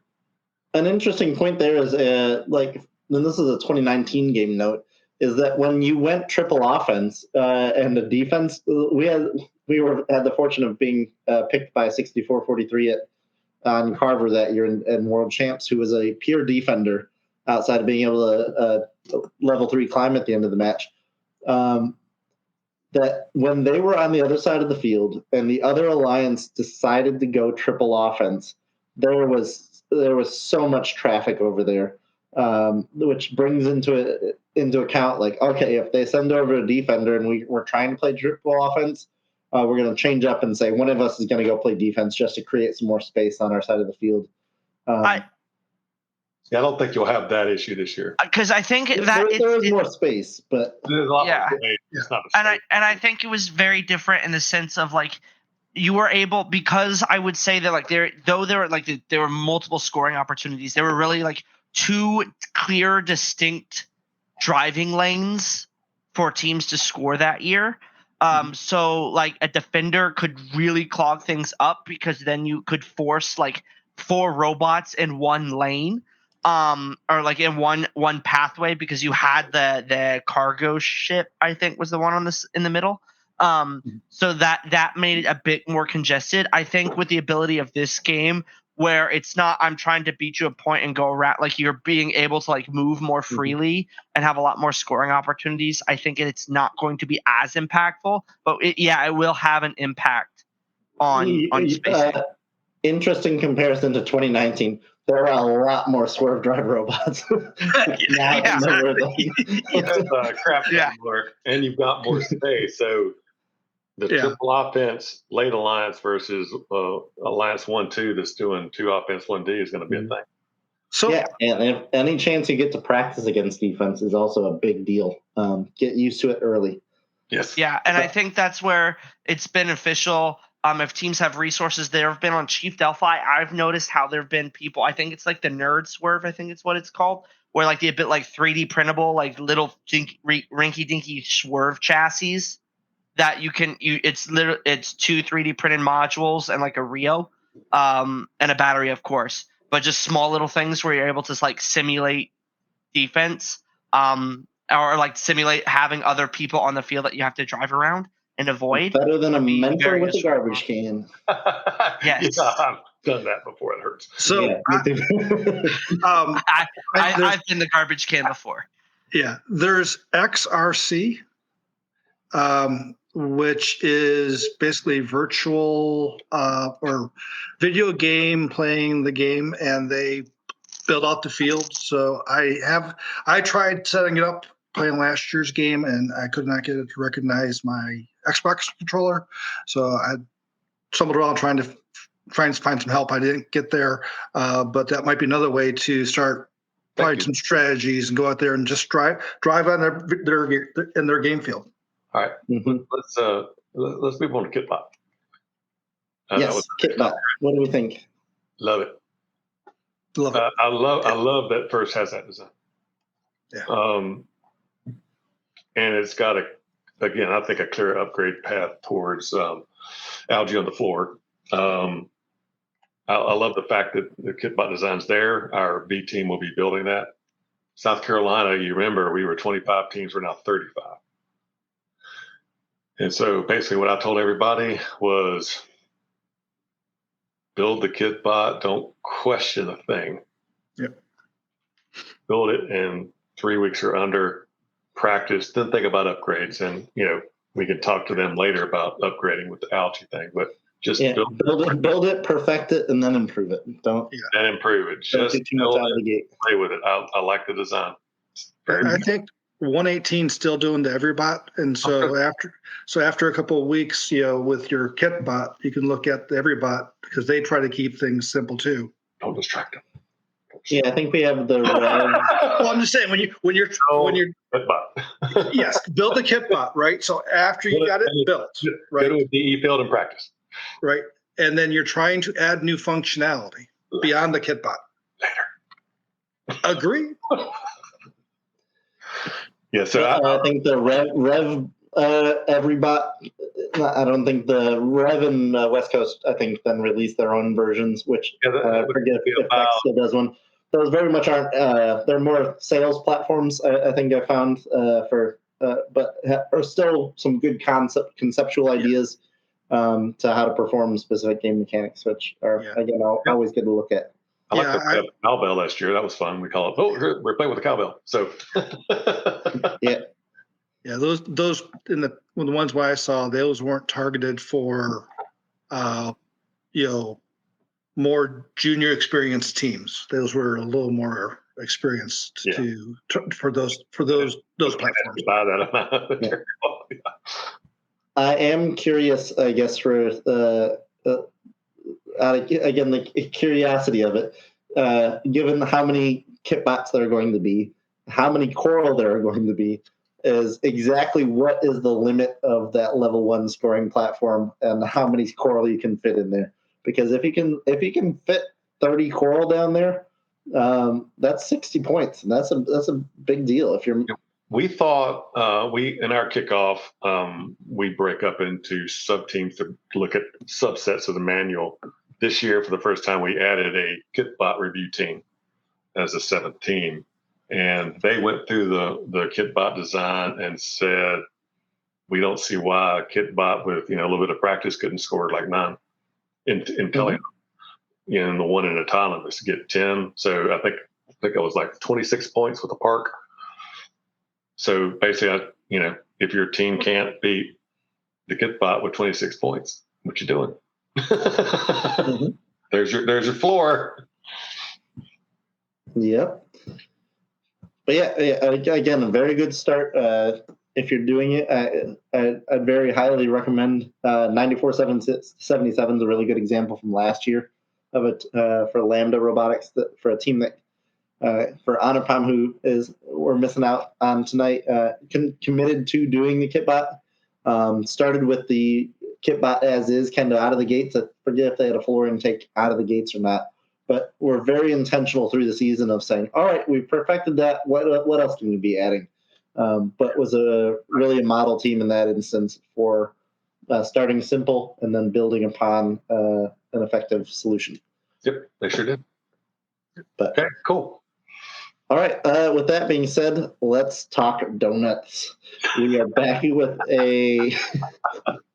An interesting point there is, and this is a 2019 game note, is that when you went triple offense and the defense, we had the fortune of being picked by 64-43 on Carver that year in World Champs, who was a pure defender outside of being able to level 3 climb at the end of the match. That when they were on the other side of the field and the other alliance decided to go triple offense, there was so much traffic over there, which brings into account, okay, if they send over a defender and we're trying to play triple offense, we're going to change up and say one of us is going to go play defense just to create some more space on our side of the field. I don't think you'll have that issue this year, because I think that there is more space, but there's a lot more space. It's not a space. And I think it was very different in the sense of you were able, because I would say that there were multiple scoring opportunities. There were really 2 clear, distinct driving lanes for teams to score that year. So a defender could really clog things up, because then you could force 4 robots in one lane, or in one pathway, because you had the cargo ship, I think was the one on this in the middle. So that made it a bit more congested. I think with the ability of this game, where it's not I'm trying to beat you a point and go around, you're being able to move more freely and have a lot more scoring opportunities, I think it's not going to be as impactful, but it will have an impact on spacing. Interesting comparison to 2019. There are a lot more swerve drive robots now than there were then. And you've got more space. So the triple offense late alliance versus alliance 1-2 that's doing 2 offense 1D is going to be a thing. So and if any chance you get to practice against defense is also a big deal. Get used to it early. Yes. Yeah, and I think that's where it's beneficial. If teams have resources, there have been on Chief Delphi, I've noticed how there have been people, I think it's the nerd swerve, I think it's what it's called, where the a bit 3D printable, little rinky dinky swerve chassis that it's 2 3D printed modules and a Rio, and a battery, of course, but just small little things where you're able to simulate defense, or simulate having other people on the field that you have to drive around and avoid. Better than a mentor with a garbage can. Yes. Yeah, I've done that before. It hurts. So yeah, I've been the garbage can before. Yeah, there's XRC, which is basically virtual or video game playing the game, and they build out the field. So I tried setting it up playing last year's game, and I could not get it to recognize my Xbox controller. So I stumbled around trying to find some help. I didn't get there, but that might be another way to start playing some strategies and go out there and just drive on their game field. All right, let's move on to Kitbot. Yes, Kitbot. What do we think? Love it. Love it. I love that first has that design. Yeah. And it's got I think a clear upgrade path towards algae on the floor. I love the fact that the Kitbot design's there. Our B team will be building that. South Carolina, you remember, we were 25 teams. We're now 35. And so basically what I told everybody was build the Kitbot. Don't question a thing. Yep. Build it in 3 weeks or under. Practice, then think about upgrades. And, we can talk to them later about upgrading with the algae thing. But just build it, perfect it, and then improve it. And improve it. Just too much out of the gate. Play with it. I like the design. I think 118 is still doing the Everybot, and so after a couple of weeks, with your Kitbot, you can look at the Everybot because they try to keep things simple too. Don't distract them. Yeah, I think we have the. Well, I'm just saying when you're Kitbot. Yes, build the Kitbot, right? So after you got it built, right? Go to a DE field and practice. Right, and then you're trying to add new functionality beyond the Kitbot. Later. Agree? Yeah, so I think the Rev Everybot. I don't think the Rev and West Coast. I think then released their own versions, which I forget if Beck still does one. Those very much aren't. They're more sales platforms. I think I found but are still some good conceptual ideas to how to perform specific game mechanics, which are always good to look at. I like the cowbell last year. That was fun. We call it. We're playing with the cowbell. So yeah. Those the ones where I saw, those weren't targeted for, more junior experienced teams. Those were a little more experienced for those platforms. I am curious, I guess, for again the curiosity of it, given how many Kitbots there are going to be, how many Coral there are going to be, is exactly what is the limit of that level 1 scoring platform and how many Coral you can fit in there. Because if you can fit 30 Coral down there, that's 60 points, and that's a big deal. We thought in our kickoff we break up into sub teams to look at subsets of the manual. This year, for the first time, we added a Kitbot review team as a 7th team, and they went through the Kitbot design and said, we don't see why a Kitbot with a little bit of practice couldn't score like 9 in Kellen. In the one in autonomous to get 10. So I think it was like 26 points with the park. So basically, if your team can't beat the Kitbot with 26 points, what you doing? There's your floor. Yep. But again, a very good start. If you're doing it, I'd very highly recommend 9477 is a really good example from last year of it for Lambda Robotics, for a team that for Anupam, who we're missing out on tonight, committed to doing the Kitbot. Started with the Kitbot as is, kind of out of the gates. I forget if they had a floor intake out of the gates or not, but we're very intentional through the season of saying, all right, we've perfected that. What else can we be adding? But was really a model team in that instance for starting simple and then building upon an effective solution. Yep, they sure did. But, okay, cool. All right. With that being said, let's talk donuts. We are back with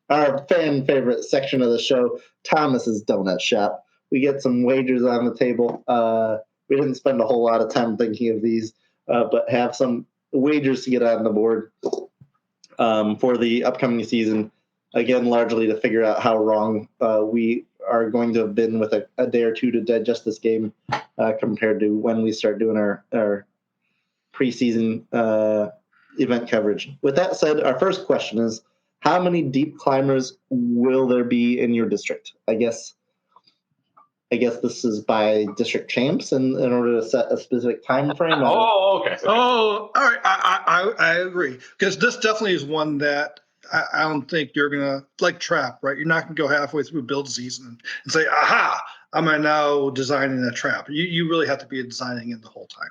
our fan favorite section of the show, Thomas's Donut Shop. We get some wagers on the table. We didn't spend a whole lot of time thinking of these, but have some wagers to get on the board for the upcoming season. Again, largely to figure out how wrong we are going to have been with a day or two to digest this game compared to when we start doing our preseason event coverage. With that said, our first question is, how many deep climbers will there be in your district? I guess this is by district champs in order to set a specific time frame. Oh, okay. Oh, all right. I agree, because this definitely is one that I don't think you're gonna like trap, right? You're not gonna go halfway through build season and say, "Aha! Am I now designing a trap?" You really have to be designing it the whole time.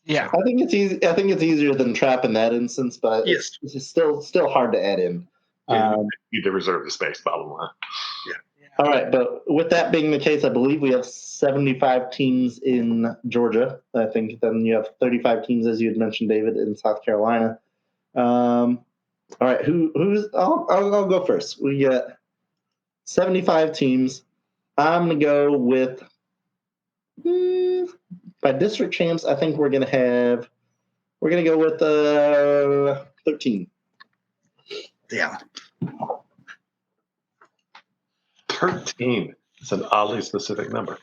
Yeah. I think it's easy. I think it's easier than trap in that instance, but Yes. it's still hard to add in. Yeah, you need to reserve the space, bottom line. All right, but with that being the case, I believe we have 75 teams in Georgia. I think then you have 35 teams, as you had mentioned, David, in South Carolina. All right, who's? I'll go first. We got 75 teams. I'm gonna go with by district champs. I think we're gonna go with 13. Yeah. 13. It's an oddly specific number.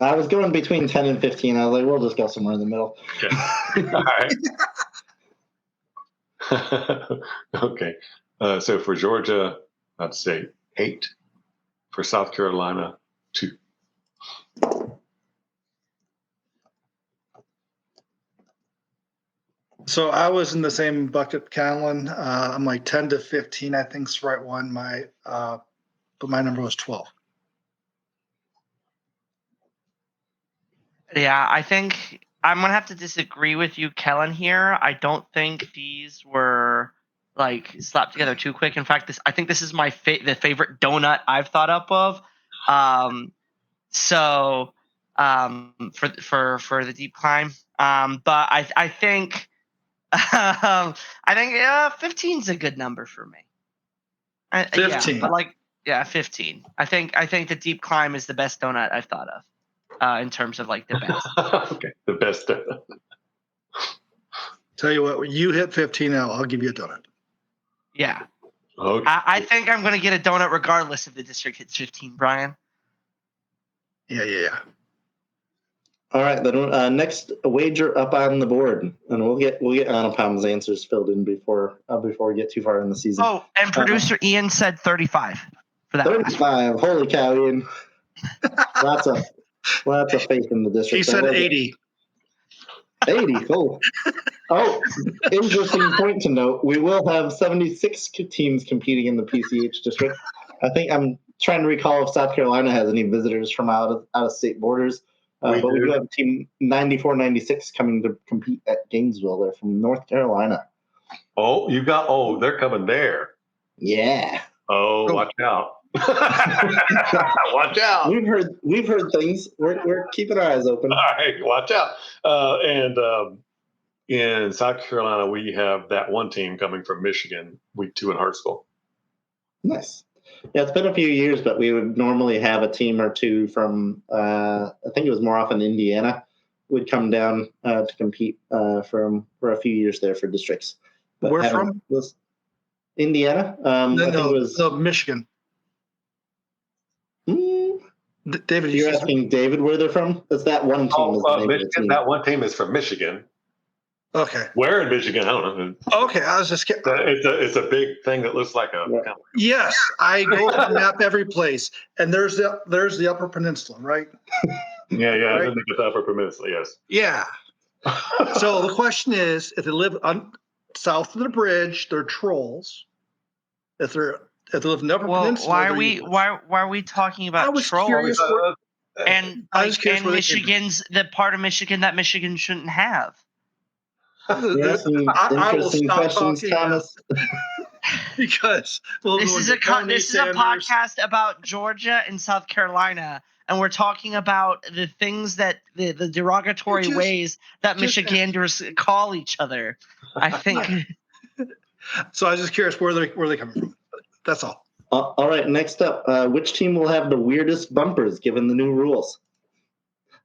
I was going between 10 and 15. I was like, we'll just go somewhere in the middle. Okay. All right. Okay. So for Georgia, I'd say 8. For South Carolina, 2. So I was in the same bucket, Kellen. I'm like 10 to 15. I think's the right one. But my number was 12. Yeah, I think I'm gonna have to disagree with you, Kellen. Here, I don't think these were like slapped together too quick. In fact, I think this is my the favorite donut I've thought up of. So for the deep climb, but I think 15 is a good number for me. 15. Yeah, but like 15. I think the deep climb is the best donut I've thought of. In terms of like the best. Okay, the best. Tell you what, when you hit 15 now, I'll give you a donut. Yeah. Okay. I think I'm going to get a donut regardless if the district hits 15, Brian. Yeah. All right, then next wager up on the board, and we'll get Anupam's answers filled in before we get too far in the season. Oh, and producer Ian said 35 for that. 35. Holy cow, Ian! Lots of faith in the district. He said 80. 80. Oh, interesting point to note. We will have 76 teams competing in the PCH district. I think I'm trying to recall if South Carolina has any visitors from out of state borders. But we do have team 94-96 coming to compete at Gainesville. They're from North Carolina. Oh, they're coming there. Yeah. Oh, watch out. Watch out. We've heard things. We're keeping our eyes open. All right, watch out. And in South Carolina, we have that one team coming from Michigan, week 2 in Hartsville. Nice. Yeah, it's been a few years, but we would normally have a team or two from, I think it was more often Indiana, would come down to compete for a few years there for districts. But Where from? Was Indiana. No, Michigan. David, You're asking David where they're from? It's that one team. Michigan. That one team is from Michigan. Okay. Where in Michigan? I don't know. Okay, I was just kidding. It's a big thing that looks like a. Yeah. Yes, I go to map every place, and there's the Upper Peninsula, right? Yeah. Right? I think it's the Upper Peninsula. Yes. Yeah. So the question is, if they live south of the bridge, they're trolls. If they live in the Upper Peninsula, why are we talking about trolls? Curious And Michigan's the part of Michigan that Michigan shouldn't have. Yes, I will interesting stop questions, talking Thomas. Because This is a podcast about Georgia and South Carolina, and we're talking about the things that the derogatory ways that Michiganders call each other. I think. So I was just curious where they coming from. That's all. All right, next up, which team will have the weirdest bumpers given the new rules?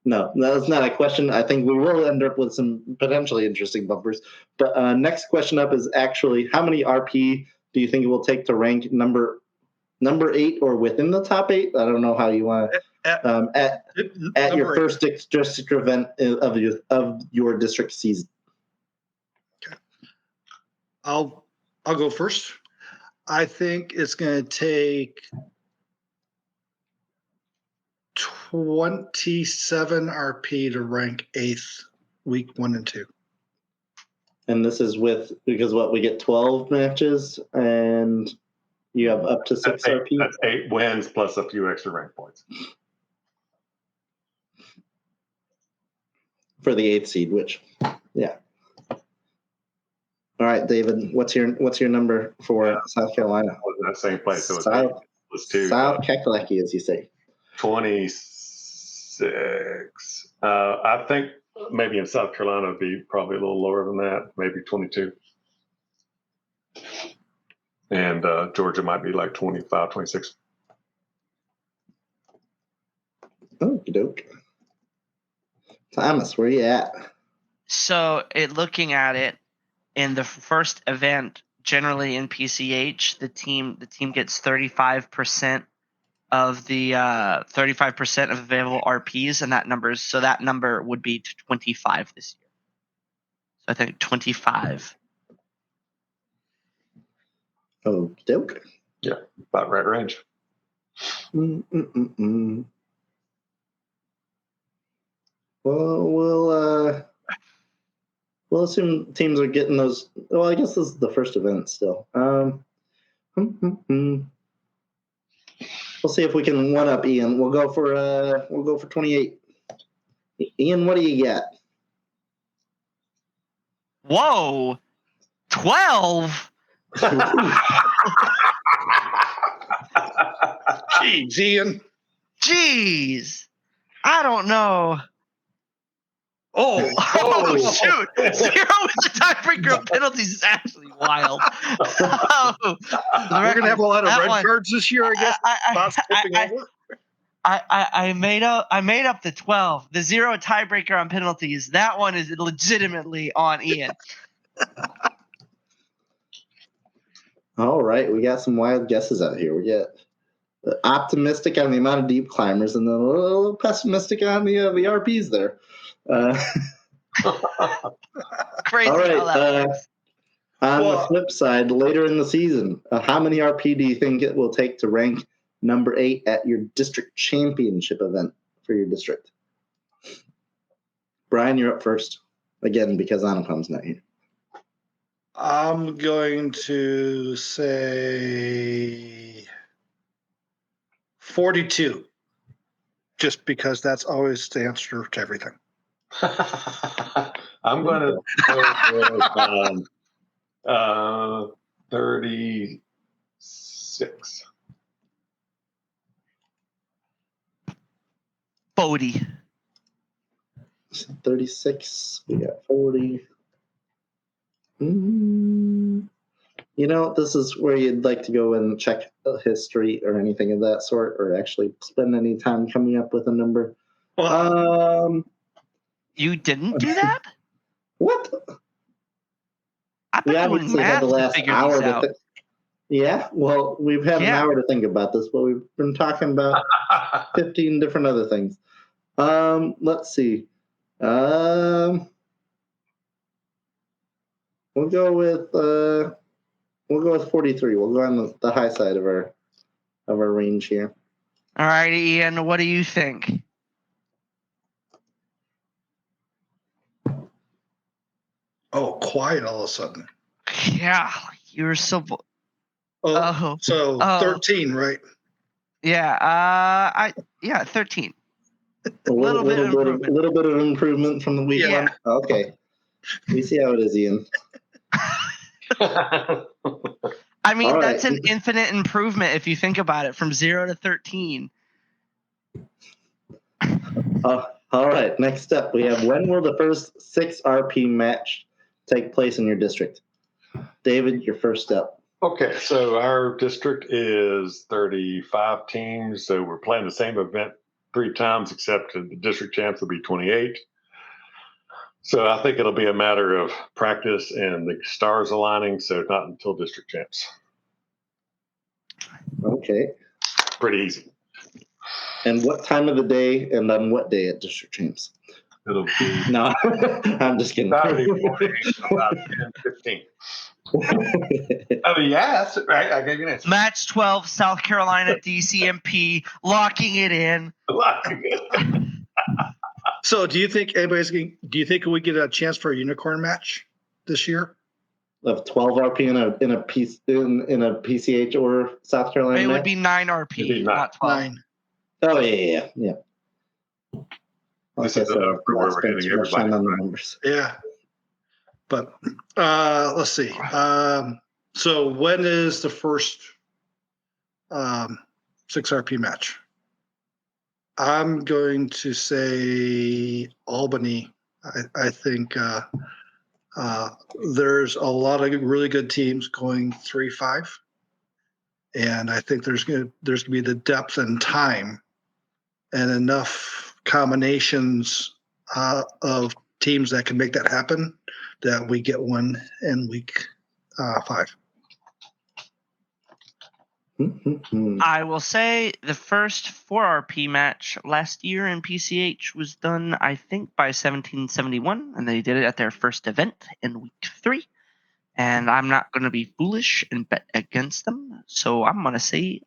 No, that's not a question. I think we will end up with some potentially interesting bumpers. But next question up is actually, how many RP do you think it will take to rank number 8 or within the top 8? I don't know how you want to at your first district event of your district season. Okay. I'll go first. I think it's going to take 27 RP to rank 8th week 1 and 2. And this is because we get 12 matches and you have up to 6 RP. That's 8 wins plus a few extra rank points for the 8th seed, yeah. All right, David, what's your number for South Carolina? That same place. So South Kakalaki, as you say. 26. I think maybe in South Carolina it'd be probably a little lower than that, maybe 22. And Georgia might be like 25, 26. Okie doke. Thomas, where you at? So, looking at it, in the first event, generally in PCH, the team gets 35% of the 35% of available RPs, and that number would be to 25 this year. So I think 25. Okie doke. Yeah, about right range. Well, we'll assume teams are getting those. Well, I guess this is the first event still. We'll see if we can one up Ian. We'll go for 28. Ian, what do you got? Whoa, 12. Jeez, Ian. Jeez, I don't know. Oh, shoot! 0 with the tiebreaker of penalties is actually wild. We're gonna have a lot of red cards this year, I guess. I made up the 12. The 0 tiebreaker on penalties. That one is legitimately on Ian. All right, we got some wild guesses out here. We get optimistic on the amount of deep climbers, and then a little pessimistic on the RPs there. Crazy. All right. How that works. On the flip side, later in the season, how many RP do you think it will take to rank number 8 at your district championship event for your district? Brian, you're up first. Again, because Anupam's not here. I'm going to say 42, just because that's always the answer to everything. I'm going to go 36. Bodie. 36. We got 40. This is where you'd like to go and check history or anything of that sort, or actually spend any time coming up with a number. You didn't do that? What? I've been doing math to figure these out. Yeah, well, we've had an hour to think about this, but we've been talking about 15 different other things. Let's see. We'll go with 43. We'll go on the high side of our range here. All right, Ian, what do you think? Oh, quiet all of a sudden. Yeah, you were so. 13, right? Yeah. 13. A little bit of improvement from the week one. Okay, we see how it is, Ian. I mean, that's an infinite improvement if you think about it, from 0 to 13. All right. Next up, we have, when will the first 6 RP match take place in your district? David, your first step. Okay, so our district is 35 teams, so we're playing the same event 3 times, except the district champs will be 28. So I think it'll be a matter of practice and the stars aligning. So not until district champs. Okay. Pretty easy. And what time of the day and on what day at district champs? It'll be No, I'm just kidding. Saturday morning, about 10:15. I mean, yeah, that's right. I gave you an answer. Match 12, South Carolina DCMP, locking it in. So, do you think do you think we get a chance for a unicorn match this year? Of 12 RP in a PCH or South Carolina. It would match? be 9 RP, It'd be not 12. 9. Oh yeah. This Okay, is so where we're spend hitting too much everybody. time on the numbers. Yeah. But let's see. So when is the first 6 RP match? I'm going to say Albany. I think there's a lot of really good teams going 3-5, and I think there's gonna be the depth and time and enough combinations of teams that can make that happen that we get one in week 5. I will say the first 4 RP match last year in PCH was done, I think, by 1771, and they did it at their first event in week 3. And I'm not going to be foolish and bet against them, so I'm going to say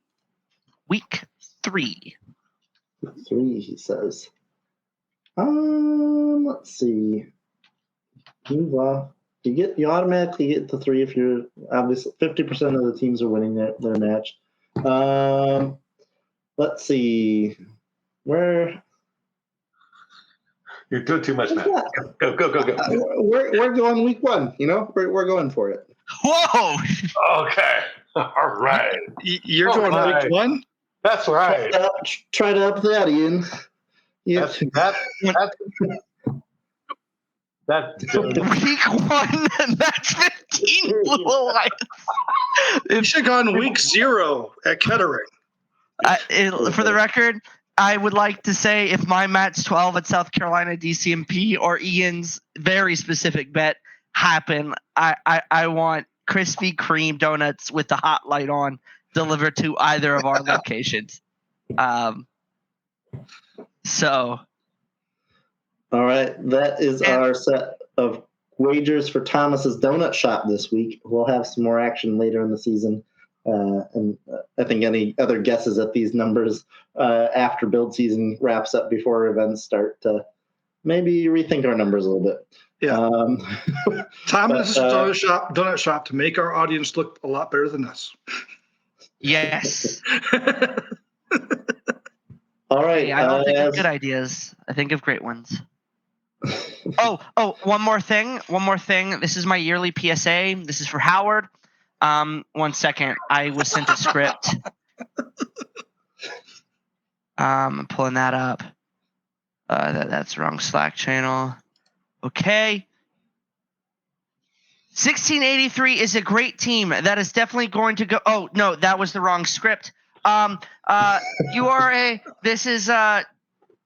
week 3. 3, he says. Let's see. You automatically get the 3 if you're obviously 50% of the teams are winning their match. Let's see. Where You're doing too much, Matt. Go. we're going week 1. We're going for it. Whoa! Okay. All right. You're Oh, going right. week 1? That's right. Try to up that, Ian. Yeah. That's Week 1, match 15, Blue Alliance. You should have gone week 0 at Kettering. For the record, I would like to say if my match 12 at South Carolina DCMP or Ian's very specific bet happen, I want Krispy Kreme donuts with the hot light on delivered to either of our locations. So. All right, that is our set of wagers for Thomas's Donut Shop this week. We'll have some more action later in the season. And I think any other guesses at these numbers after build season wraps up before events start to maybe rethink our numbers a little bit. Yeah. Thomas's Donut Shop to make our audience look a lot better than us. Yes. All right. Hey, I don't think of good ideas. I think of great ones. One more thing. This is my yearly PSA. This is for Howard. 1 second. I was sent a script. I'm pulling that up. That's the wrong Slack channel. Okay. 1683 is a great team. That is definitely going to go. Oh, no, that was the wrong script. This is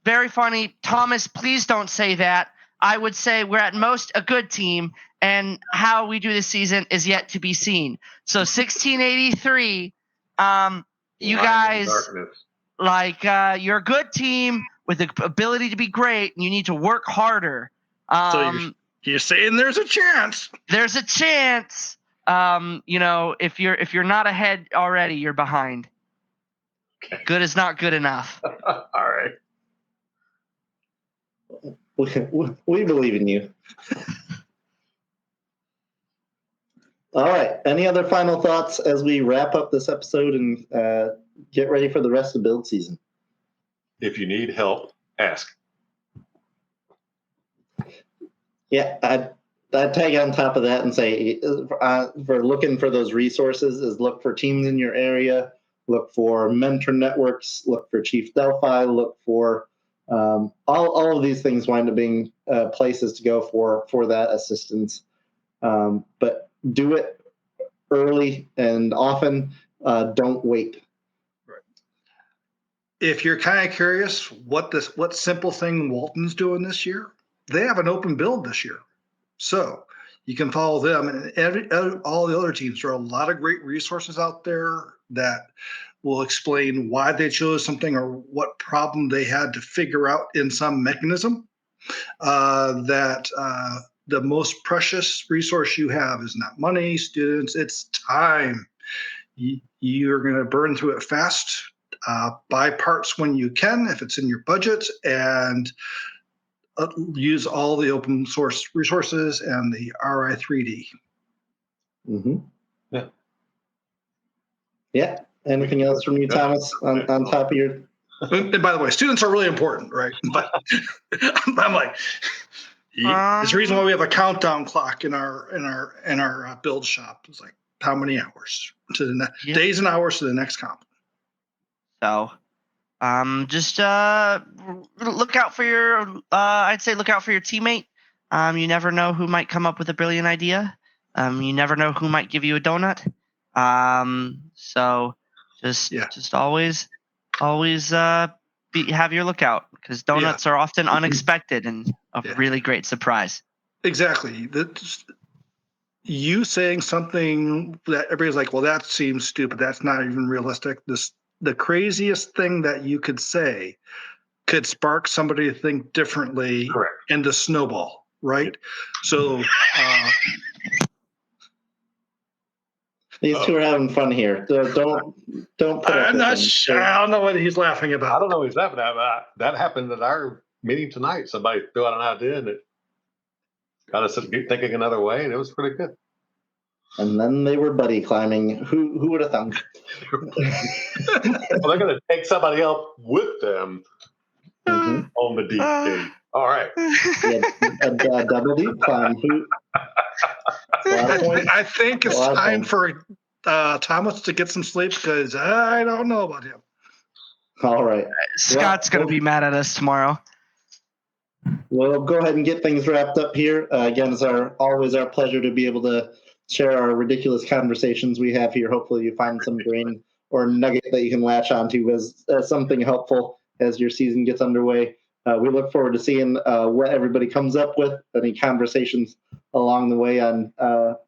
very funny. Thomas, please don't say that. I would say we're at most a good team, and how we do this season is yet to be seen. So 1683, you guys, you're a good team with the ability to be great, and you need to work harder. So you're saying there's a chance. There's a chance. If you're not ahead already, you're behind. Okay. Good is not good enough. All right. We believe in you. All right. Any other final thoughts as we wrap up this episode and get ready for the rest of the build season? If you need help, ask. Yeah, I'd tag on top of that and say for looking for those resources is look for teams in your area, look for mentor networks, look for Chief Delphi, look for all of these things wind up being places to go for that assistance. But do it early and often. Don't wait. if you're kind of curious what simple thing Walton's doing this year, they have an open build this year. So you can follow them and all the other teams. There are a lot of great resources out there that will explain why they chose something or what problem they had to figure out in some mechanism. The most precious resource you have is not money, students, it's time. You're going to burn through it fast. Buy parts when you can, if it's in your budget, and use all the open source resources and the RI3D. Mm-hmm. Yeah. Yeah. Anything else from you, Thomas, on top of your? And by the way, students are really important, right? But I'm like, it's the reason why we have a countdown clock in our build shop. It's like how many hours to the days and hours to the next comp. So, just look out for your. I'd say look out for your teammate. You never know who might come up with a brilliant idea. You never know who might give you a donut. So just always have your lookout, because donuts are often unexpected and a really great surprise. Exactly. You saying something that everybody's like, well, that seems stupid. That's not even realistic. The craziest thing that you could say could spark somebody to think differently. Correct. And to snowball, right? Yep. So These two are having fun here. Don't put up I'm with not them. sure. I don't know what he's laughing about. I don't know what he's laughing at. But that happened at our meeting tonight. Somebody threw out an idea and it got us thinking another way, and it was pretty good. And then they were buddy climbing. Who would have thunk? Well, they're going to take somebody else with them on the deep gate. All right. Yeah, a double deep climb. I think it's time for Thomas to get some sleep, because I don't know about him. All right. Scott's going to be mad at us tomorrow. We'll go ahead and get things wrapped up here. Again, it's always our pleasure to be able to share our ridiculous conversations we have here. Hopefully you find some grain or nugget that you can latch onto as something helpful as your season gets underway. We look forward to seeing what everybody comes up with, any conversations along the way on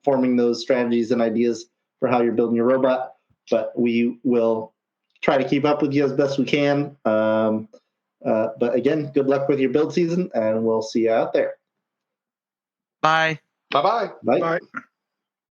forming those strategies and ideas for how you're building your robot. But we will try to keep up with you as best we can. But again, good luck with your build season, and we'll see you out there. Bye. Bye-bye. Bye. Bye.